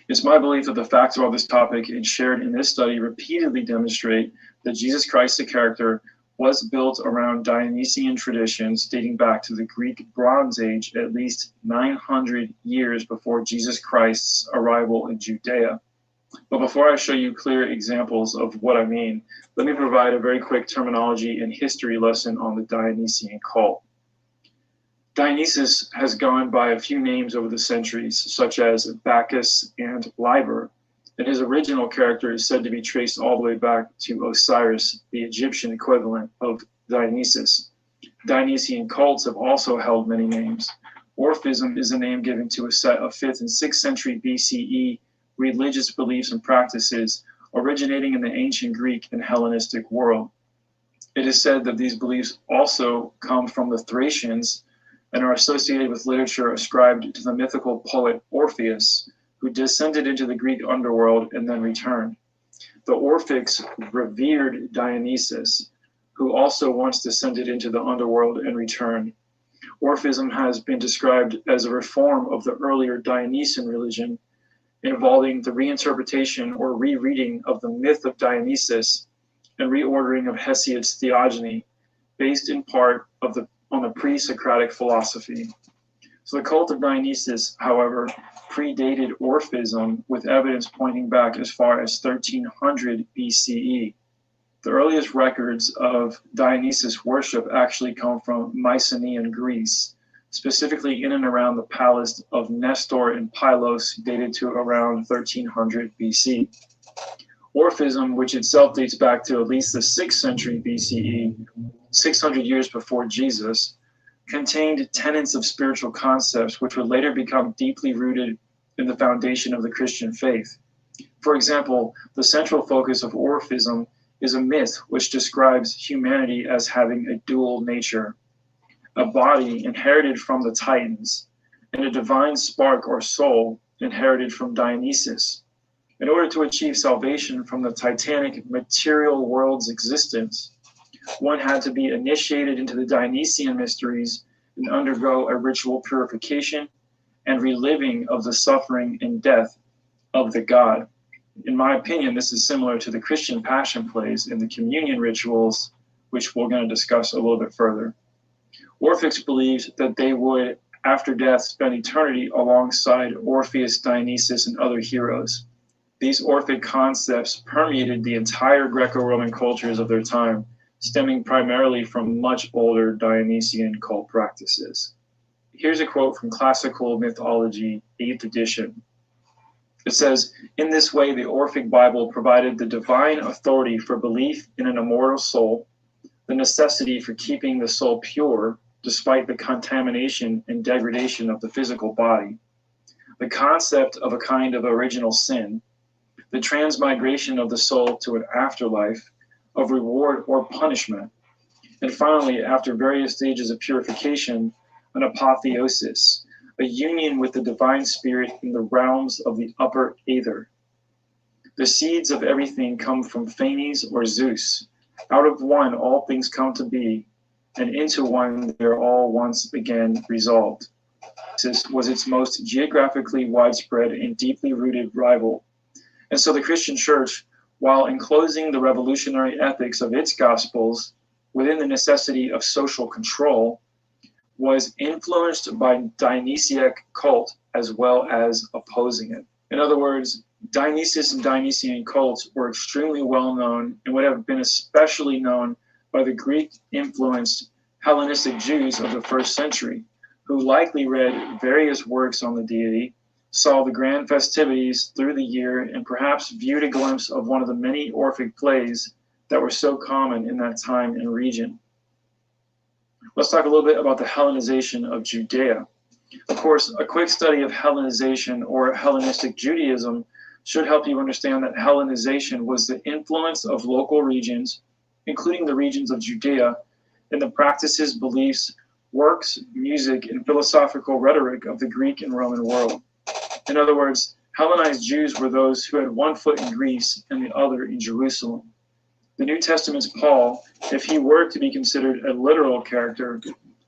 Speaker 6: It's my belief that the facts about this topic and shared in this study repeatedly demonstrate that Jesus Christ, the character, was built around Dionysian traditions dating back to the Greek Bronze Age, at least 900 years before Jesus Christ's arrival in Judea. But before I show you clear examples of what I mean, let me provide a very quick terminology and history lesson on the Dionysian cult. Dionysus has gone by a few names over the centuries, such as Bacchus and Liber, and his original character is said to be traced all the way back to Osiris, the Egyptian equivalent of Dionysus. Dionysian cults have also held many names. Orphism is a name given to a set of 5th and 6th century BCE religious beliefs and practices originating in the ancient Greek and Hellenistic world. It is said that these beliefs also come from the Thracians and are associated with literature ascribed to the mythical poet Orpheus, who descended into the Greek underworld and then returned. The Orphics revered Dionysus, who also once descended into the underworld and returned. Orphism has been described as a reform of the earlier Dionysian religion, involving the reinterpretation or rereading of the myth of Dionysus and reordering of Hesiod's theogony, based in part on the pre-Socratic philosophy. So the cult of Dionysus, however, predated Orphism, with evidence pointing back as far as 1300 BCE. The earliest records of Dionysus worship actually come from Mycenaean Greece, specifically in and around the palace of Nestor and Pylos, dated to around 1300 BC. Orphism, which itself dates back to at least the 6th century BCE, 600 years before Jesus, contained tenets of spiritual concepts which would later become deeply rooted in the foundation of the Christian faith. For example, the central focus of Orphism is a myth which describes humanity as having a dual nature, a body inherited from the Titans, and a divine spark or soul inherited from Dionysus. In order to achieve salvation from the titanic material world's existence, one had to be initiated into the Dionysian mysteries and undergo a ritual purification and reliving of the suffering and death of the god. In my opinion, this is similar to the Christian passion plays and the communion rituals, which we're going to discuss a little bit further. Orphics believed that they would, after death, spend eternity alongside Orpheus, Dionysus, and other heroes. These Orphic concepts permeated the entire Greco-Roman cultures of their time, stemming primarily from much older Dionysian cult practices. Here's a quote from Classical Mythology, 8th edition. It says, "In this way, the Orphic Bible provided the divine authority for belief in an immortal soul, the necessity for keeping the soul pure despite the contamination and degradation of the physical body, the concept of a kind of original sin, the transmigration of the soul to an afterlife, of reward or punishment, and finally, after various stages of purification, an apotheosis, a union with the divine spirit in the realms of the upper aether. The seeds of everything come from Phanes or Zeus. Out of one all things come to be, and into one they're all once again resolved." This was its most geographically widespread and deeply rooted rival. And so the Christian church, while enclosing the revolutionary ethics of its gospels within the necessity of social control, was influenced by Dionysiac cult as well as opposing it. In other words, Dionysus and Dionysian cults were extremely well known and would have been especially known by the Greek-influenced Hellenistic Jews of the 1st century, who likely read various works on the deity, saw the grand festivities through the year, and perhaps viewed a glimpse of one of the many Orphic plays that were so common in that time and region. Let's talk a little bit about the Hellenization of Judea. Of course, a quick study of Hellenization or Hellenistic Judaism should help you understand that Hellenization was the influence of local regions, including the regions of Judea, in the practices, beliefs, works, music, and philosophical rhetoric of the Greek and Roman world. In other words, Hellenized Jews were those who had one foot in Greece and the other in Jerusalem. The New Testament's Paul, if he were to be considered a literal character,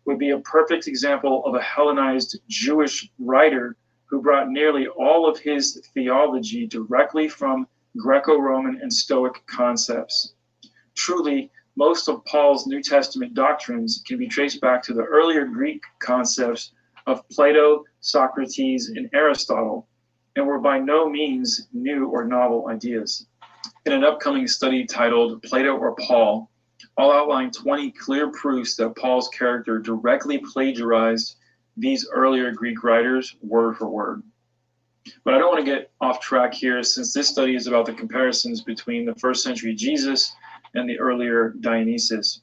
Speaker 6: would be a perfect example of a Hellenized Jewish writer who brought nearly all of his theology directly from Greco-Roman and Stoic concepts. Truly, most of Paul's New Testament doctrines can be traced back to the earlier Greek concepts of Plato, Socrates, and Aristotle, and were by no means new or novel ideas. In an upcoming study titled Plato or Paul, I'll outline 20 clear proofs that Paul's character directly plagiarized these earlier Greek writers word for word. But I don't want to get off track here, since this study is about the comparisons between the first century Jesus and the earlier Dionysus.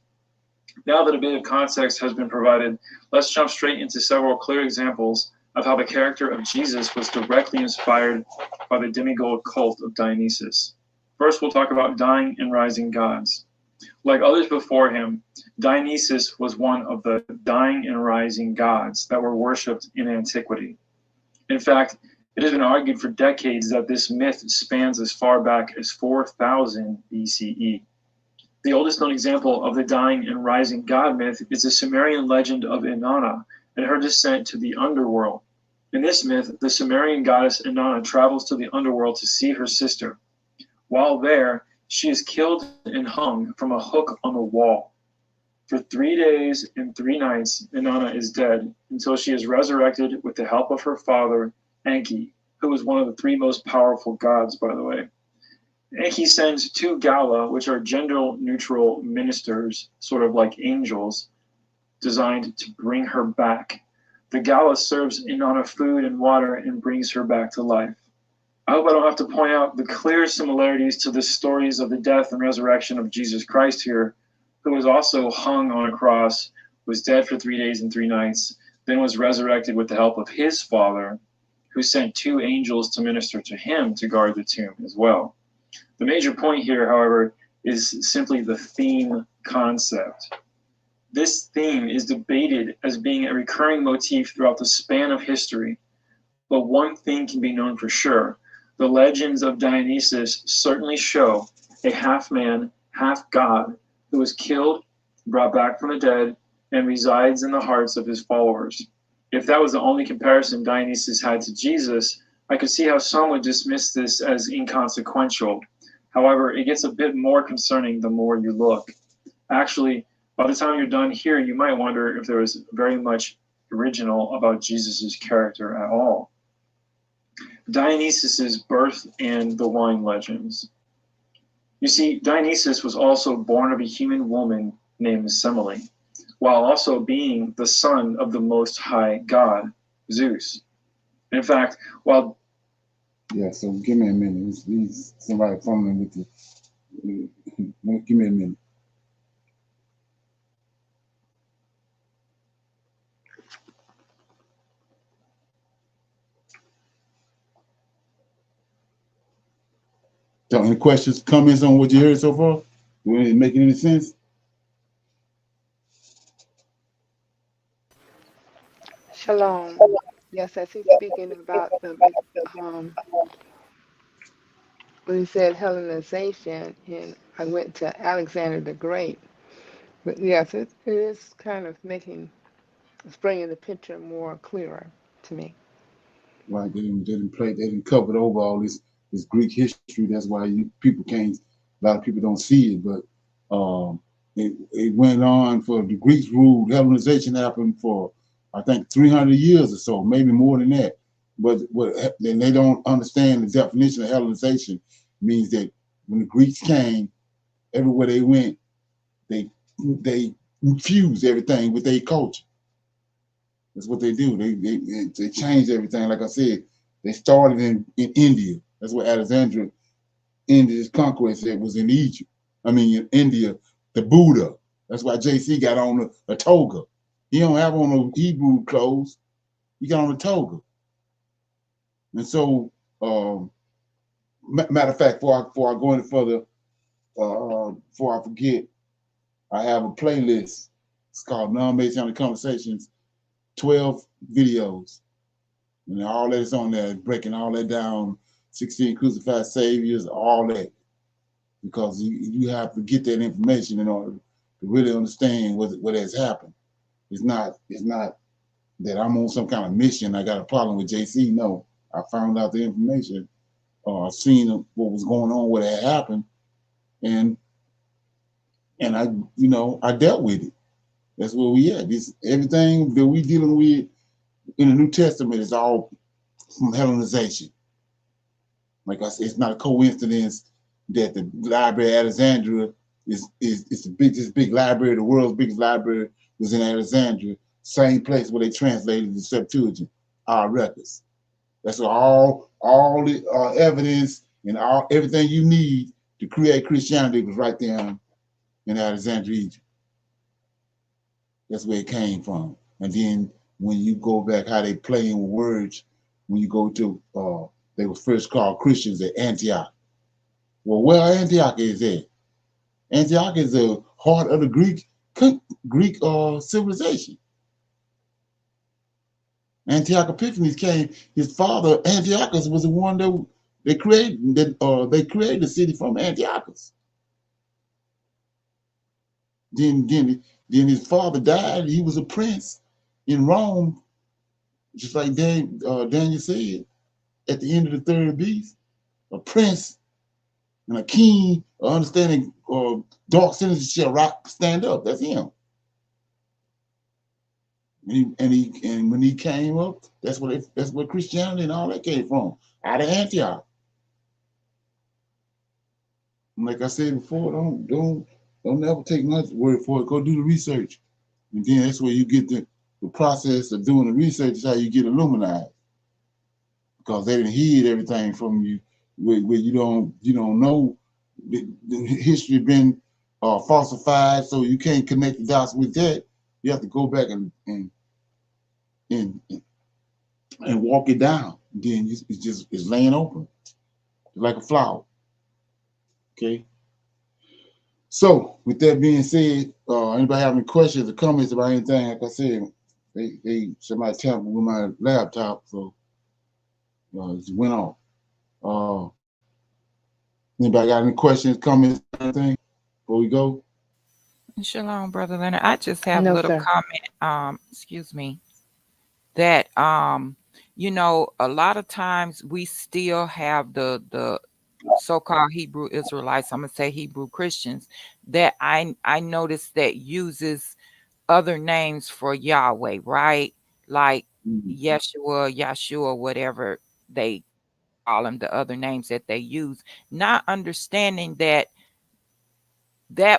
Speaker 6: Now that a bit of context has been provided, let's jump straight into several clear examples of how the character of Jesus was directly inspired by the demigod cult of Dionysus. First, we'll talk about dying and rising gods. Like others before him, Dionysus was one of the dying and rising gods that were worshipped in antiquity. In fact, it has been argued for decades that this myth spans as far back as 4000 BCE. The oldest known example of the dying and rising god myth is the Sumerian legend of Inanna and her descent to the underworld. In this myth, the Sumerian goddess Inanna travels to the underworld to see her sister. While there, she is killed and hung from a hook on the wall. For 3 days and 3 nights, Inanna is dead until she is resurrected with the help of her father, Enki, who is one of the 3 most powerful gods, by the way. Enki sends 2 Gala, which are gender-neutral ministers, sort of like angels, designed to bring her back. The Gala serves Inanna food and water and brings her back to life. I hope I don't have to point out the clear similarities to the stories of the death and resurrection of Jesus Christ here, who was also hung on a cross, was dead for 3 days and 3 nights, then was resurrected with the help of his Father, who sent 2 angels to minister to him to guard the tomb as well. The major point here, however, is simply the theme concept. This theme is debated as being a recurring motif throughout the span of history, but one thing can be known for sure. The legends of Dionysus certainly show a half-man, half-god who was killed, brought back from the dead, and resides in the hearts of his followers. If that was the only comparison Dionysus had to Jesus, I could see how some would dismiss this as inconsequential. However, it gets a bit more concerning the more you look. Actually, by the time you're done here, you might wonder if there was very much original about Jesus' character at all. Dionysus' birth and the wine legends. You see, Dionysus was also born of a human woman named Semele, while also being the son of the Most High God, Zeus. In fact, while...
Speaker 1: Yeah, so give me a minute. He's somebody fumbling with the... Give me a minute. So any questions, comments on what you heard so far? Do it make any sense?
Speaker 3: Shalom. Yes, as he's speaking about the when he said Hellenization, and I went to Alexander the Great. But yes, it is kind of it's bringing the picture more clearer to me.
Speaker 1: Right, they didn't cover over all this Greek history. That's why people can't. A lot of people don't see it, but it went on for the Greeks ruled. Hellenization happened for I think 300 years or so, maybe more than that. But then they don't understand the definition of Hellenization. Means that when the Greeks came, everywhere they went, they infused everything with their culture. That's what they do. They change everything. Like I said, they started in India. That's where Alexander ended his conquest. It was in Egypt. I mean, in India, the Buddha. That's why JC got on a toga. He don't have on no Hebrew clothes. He got on a toga. And so, matter of fact, before I go any further, before I forget, I have a playlist. It's called Non-Messianic Conversations. 12 videos, and all that is on there, breaking all that down, 16 crucified saviors, all that, because you have to get that information in order to really understand what has happened. It's not that I'm on some kind of mission. I got a problem with JC. No, I found out the information, seen what was going on, what had happened, and And I dealt with it. That's where we at. This everything that we dealing with in the New Testament is all from Hellenization. Like I said, it's not a coincidence that the Library of Alexandria is this big library, the world's biggest library was in Alexandria, same place where they translated the Septuagint, our records. That's all the evidence and everything you need to create Christianity was right there in Alexandria, Egypt. That's where it came from. And then when you go back, how they playing with words, when you go to, they were first called Christians at Antioch. Well, where Antioch is at? Antioch is the heart of the Greek civilization. Antioch Epiphanes came. His father Antiochus was the one that they created. They created the city from Antiochus. Then his father died. He was a prince in Rome, just like Daniel said at the end of the third beast. A prince and a king, understanding dark sentences shall stand up. That's him. And when he came up, that's where Christianity and all that came from, out of Antioch. And like I said before, don't never take my word for it. Go do the research, and then that's where you get the process of doing the research is how you get illuminated, because they didn't hid everything from you, where you don't know the history been falsified, so you can't connect the dots with that. You have to go back and walk it down. Then it's laying open like a flower. Okay. So with that being said, anybody have any questions or comments about anything? Like I said, somebody tampered with my laptop, so it just went off. Anybody got any questions, comments, anything before we go?
Speaker 7: Shalom, Brother Leonard. I just have a
Speaker 3: No,
Speaker 7: little
Speaker 3: sir.
Speaker 7: comment. Excuse me. That a lot of times we still have the so-called Hebrew Israelites, I'm gonna say Hebrew Christians, that I noticed that uses other names for Yahweh, right? Like Yeshua, whatever they call them, the other names that they use, not understanding that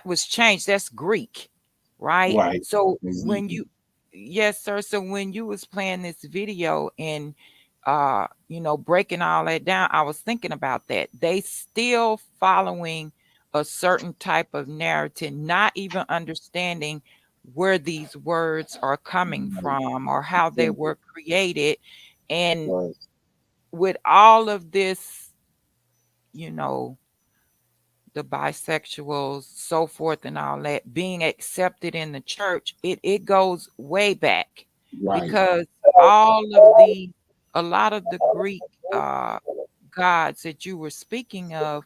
Speaker 7: was changed. That's Greek, right?
Speaker 1: Right.
Speaker 7: So when
Speaker 1: Exactly.
Speaker 7: yes, sir. So when you was playing this video and breaking all that down, I was thinking about that. They still following a certain type of narrative, not even understanding where these words are coming from or how they were created. And
Speaker 1: Right.
Speaker 7: with all of this, you know, the bisexuals, so forth, and all that being accepted in the church, it goes way back,
Speaker 1: Right.
Speaker 7: because a lot of the Greek gods that you were speaking of,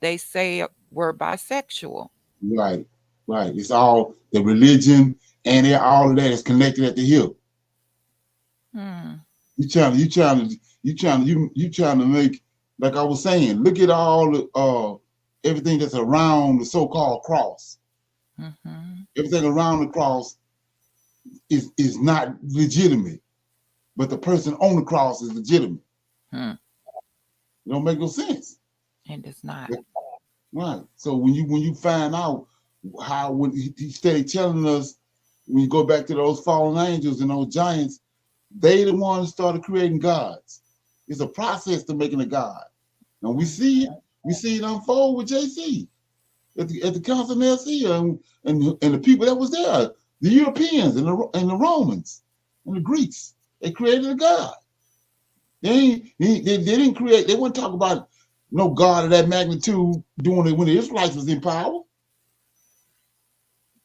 Speaker 7: they say were bisexual.
Speaker 1: Right. Right. It's all the religion and all of that is connected at the hip. You trying to make, like I was saying, look at all the everything that's around the so-called cross. Everything around the cross is not legitimate, but the person on the cross is legitimate. It don't make no sense.
Speaker 7: It does not.
Speaker 1: Right. So when you find out how, when he started telling us, when you go back to those fallen angels and those giants, they the ones who started creating gods. It's a process to making a god. And we see it unfold with JC at the Council of Nicaea and the people that was there, the Europeans and the Romans and the Greeks. They created a god. They didn't create. They wouldn't talk about no god of that magnitude doing it when the Israelites was in power.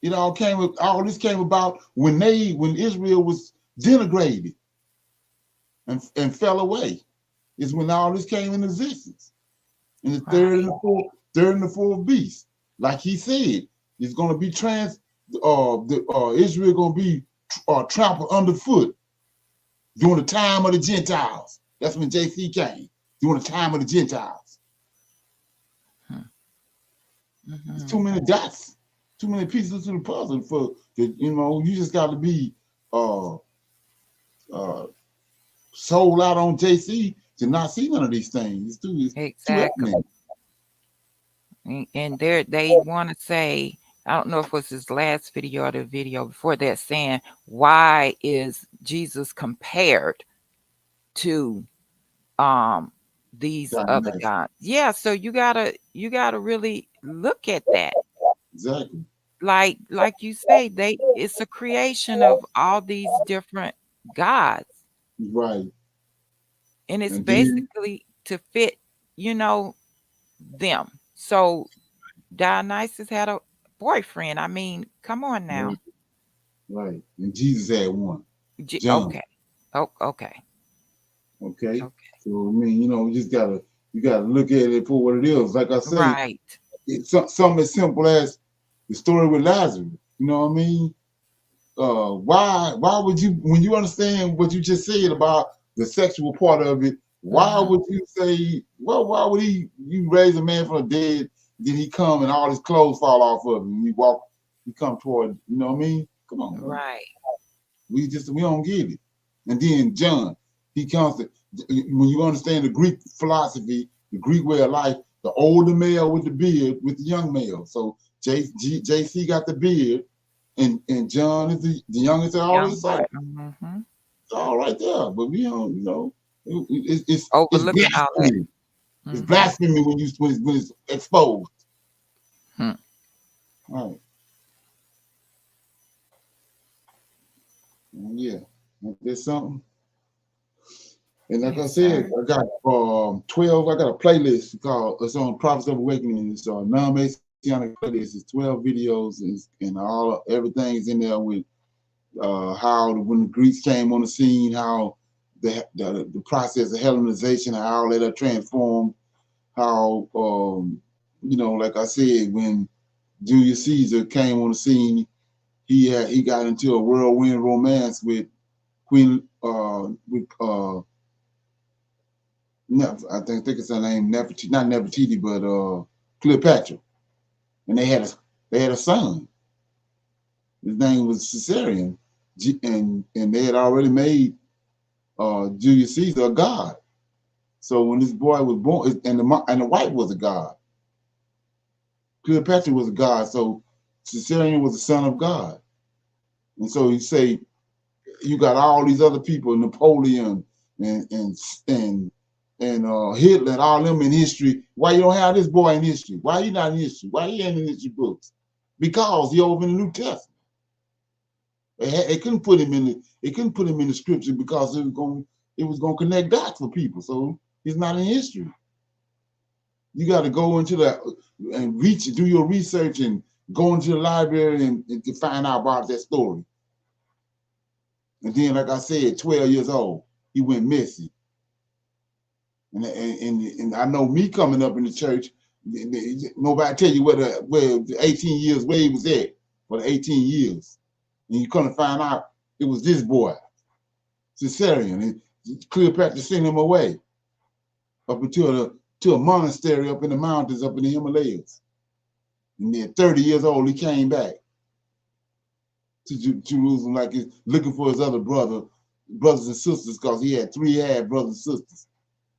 Speaker 1: It all this came about when Israel was denigrated and fell away. Is when all this came into existence. In the third and the fourth beast. Like he said, it's going to be Israel going to be trampled underfoot during the time of the Gentiles. That's when JC came, during the time of the Gentiles. There's too many dots. too many pieces to the puzzle for you just got to be uh uh sold out on JC to not see none of these things. It's too
Speaker 7: Exactly.
Speaker 1: evident.
Speaker 7: And they want to say, I don't know if it was his last video or the video before that, saying, why is Jesus compared to these other
Speaker 1: Dionysus.
Speaker 7: gods? Yeah, so you gotta really look at that.
Speaker 1: Exactly.
Speaker 7: Like you say, it's a creation of all these different gods.
Speaker 1: Right.
Speaker 7: And it's
Speaker 1: And then
Speaker 7: basically to fit, them. So Dionysus had a boyfriend. I mean, come on
Speaker 1: right,
Speaker 7: now.
Speaker 1: right. And Jesus had one. John.
Speaker 7: Okay. Oh, okay.
Speaker 1: Okay.
Speaker 7: Okay.
Speaker 1: So I mean, you gotta look at it for what it is. Like I say,
Speaker 7: Right.
Speaker 1: it's something as simple as the story with Lazarus. You know what I mean? Why would you, when you understand what you just said about the sexual part of it, why
Speaker 7: Hmm.
Speaker 1: would you say, well, why would you raise a man from the dead, then he come and all his clothes fall off of him and he come toward, you know what I mean? Come on, man.
Speaker 7: Right.
Speaker 1: We don't get it. And then John, he comes to, when you understand the Greek philosophy, the Greek way of life, the older male with the beard with the young male. So JC got the beard, and John is the youngest of all his
Speaker 7: Young boy.
Speaker 1: disciples.
Speaker 7: Hmm.
Speaker 1: It's all right there, but we don't, it's
Speaker 7: Overlooking all that.
Speaker 1: blasphemy. It's
Speaker 7: Hmm.
Speaker 1: blasphemy when it's exposed.
Speaker 7: Hmm.
Speaker 1: All right. Yeah. There's something. And like I
Speaker 7: Yes,
Speaker 1: said,
Speaker 7: sir.
Speaker 1: I got 12. I got a playlist called it's on Prophets of Awakening. It's a non-messianic playlist. It's 12 videos and all everything's in there with how when the Greeks came on the scene, how the process of Hellenization, how they are transformed, how like I said, when Julius Caesar came on the scene, he got into a whirlwind romance with Queen with I think it's her name Nefertiti, not Nefertiti, but Cleopatra, and they had a son. His name was Caesarion, and they had already made Julius Caesar a god. So when this boy was born, and the wife was a god, Cleopatra was a god. So Caesarion was the son of God, and so you say you got all these other people, Napoleon and Hitler, and all them in history. Why you don't have this boy in history? Why he not in history? Why he ain't in history books? Because he over in the New Testament. They couldn't put him in the scripture because it was going to connect dots for people. So he's not in history. You got to go into that and do your research and go into the library and to find out about that story. And then, like I said, 12 years old, he went missing. And I know me coming up in the church, nobody tell you where the 18 years where he was at for the 18 years. And you come to find out it was this boy, Caesarion. And Cleopatra sent him away up to a monastery up in the mountains, up in the Himalayas. And then 30 years old, he came back to Jerusalem like he's looking for his other brothers and sisters, because he had three half brothers and sisters.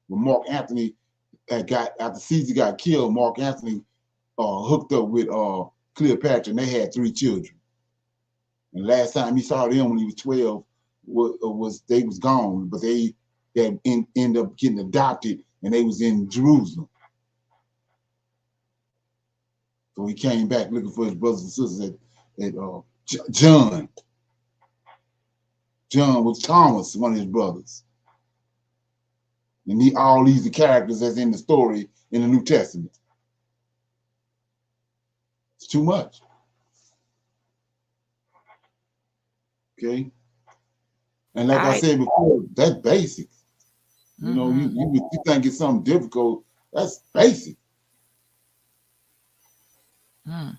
Speaker 1: When Mark Antony after Caesar got killed, Mark Antony hooked up with Cleopatra, and they had three children. And last time he saw them when he was 12, they was gone, but they ended up getting adopted, and they was in Jerusalem. So he came back looking for his brothers and sisters at John. John was Thomas, one of his brothers. And all these the characters that's in the story in the New Testament. It's too much. Okay. And like I
Speaker 7: I
Speaker 1: said before, that's basic.
Speaker 7: hmm
Speaker 1: You think it's something difficult. That's basic.
Speaker 7: mm.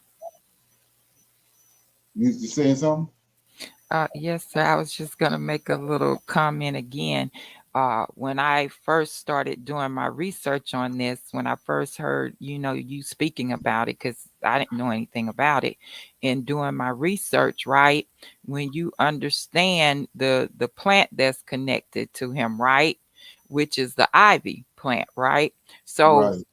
Speaker 1: You saying something?
Speaker 7: Yes, sir. I was just gonna make a little comment again. when I first started doing my research on this, when I first heard, you speaking about it, because I didn't know anything about it, and doing my research, right? When you understand the plant that's connected to him, right? Which is the ivy plant, right? So
Speaker 1: Right.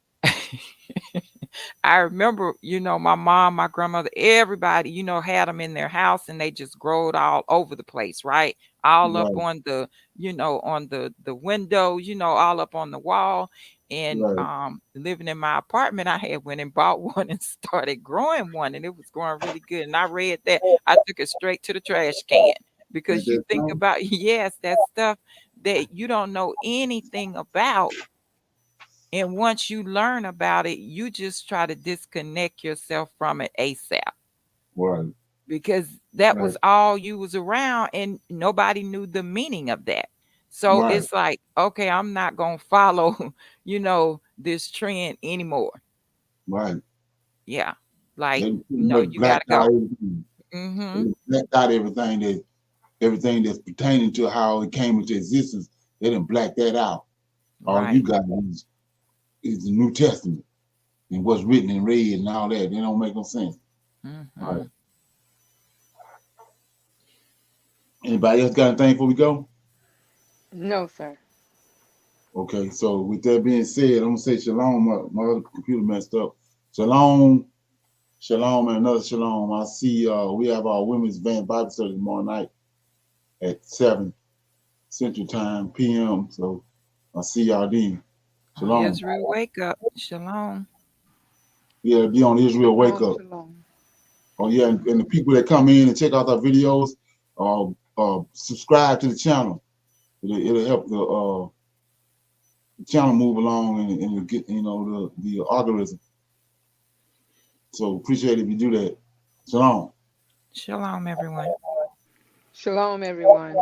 Speaker 7: I remember, my mom, my grandmother, everybody, had them in their house, and they just growed all over the place, right? All up
Speaker 1: Right.
Speaker 7: on on the window, all up on the wall. And
Speaker 1: Right.
Speaker 7: living in my apartment, I had went and bought one and started growing one, and it was growing really good. And I read that, I took it straight to the trash can,
Speaker 1: Ain't
Speaker 7: because you
Speaker 1: that
Speaker 7: think
Speaker 1: something?
Speaker 7: about, yes, that stuff that you don't know anything about, and once you learn about it, you just try to disconnect yourself from it ASAP,
Speaker 1: Right.
Speaker 7: because that
Speaker 1: Right.
Speaker 7: was all you was around, and nobody knew the meaning of that. So
Speaker 1: Right.
Speaker 7: it's like, okay, I'm not going to follow, this trend anymore.
Speaker 1: Right.
Speaker 7: Yeah. Like,
Speaker 1: They pretty
Speaker 7: no,
Speaker 1: much
Speaker 7: you got to
Speaker 1: blacked out
Speaker 7: go.
Speaker 1: everything. They
Speaker 7: Mhm.
Speaker 1: blacked out everything that's pertaining to how it came into existence. They didn't black that out. All you
Speaker 7: Right.
Speaker 1: got is the New Testament and what's written and read and all that. They don't make no sense. All right.
Speaker 7: Mhm.
Speaker 1: Anybody else got anything before we go?
Speaker 3: No, sir.
Speaker 1: Okay, so with that being said, I'm gonna say shalom. My other computer messed up. Shalom, shalom, and another shalom. I see we have our women's van Bible study tomorrow night at 7 Central Time PM. So I'll see y'all then.
Speaker 7: On
Speaker 1: Shalom.
Speaker 7: Israel, wake up. Shalom.
Speaker 1: Yeah, be on Israel Wake
Speaker 3: Shalom,
Speaker 1: Up.
Speaker 3: shalom.
Speaker 1: Oh yeah, and the people that come in and check out our videos, subscribe to the channel. It'll help the channel move along and get the algorithm. So appreciate it if you do that. Shalom.
Speaker 7: Shalom, everyone.
Speaker 3: Shalom, everyone.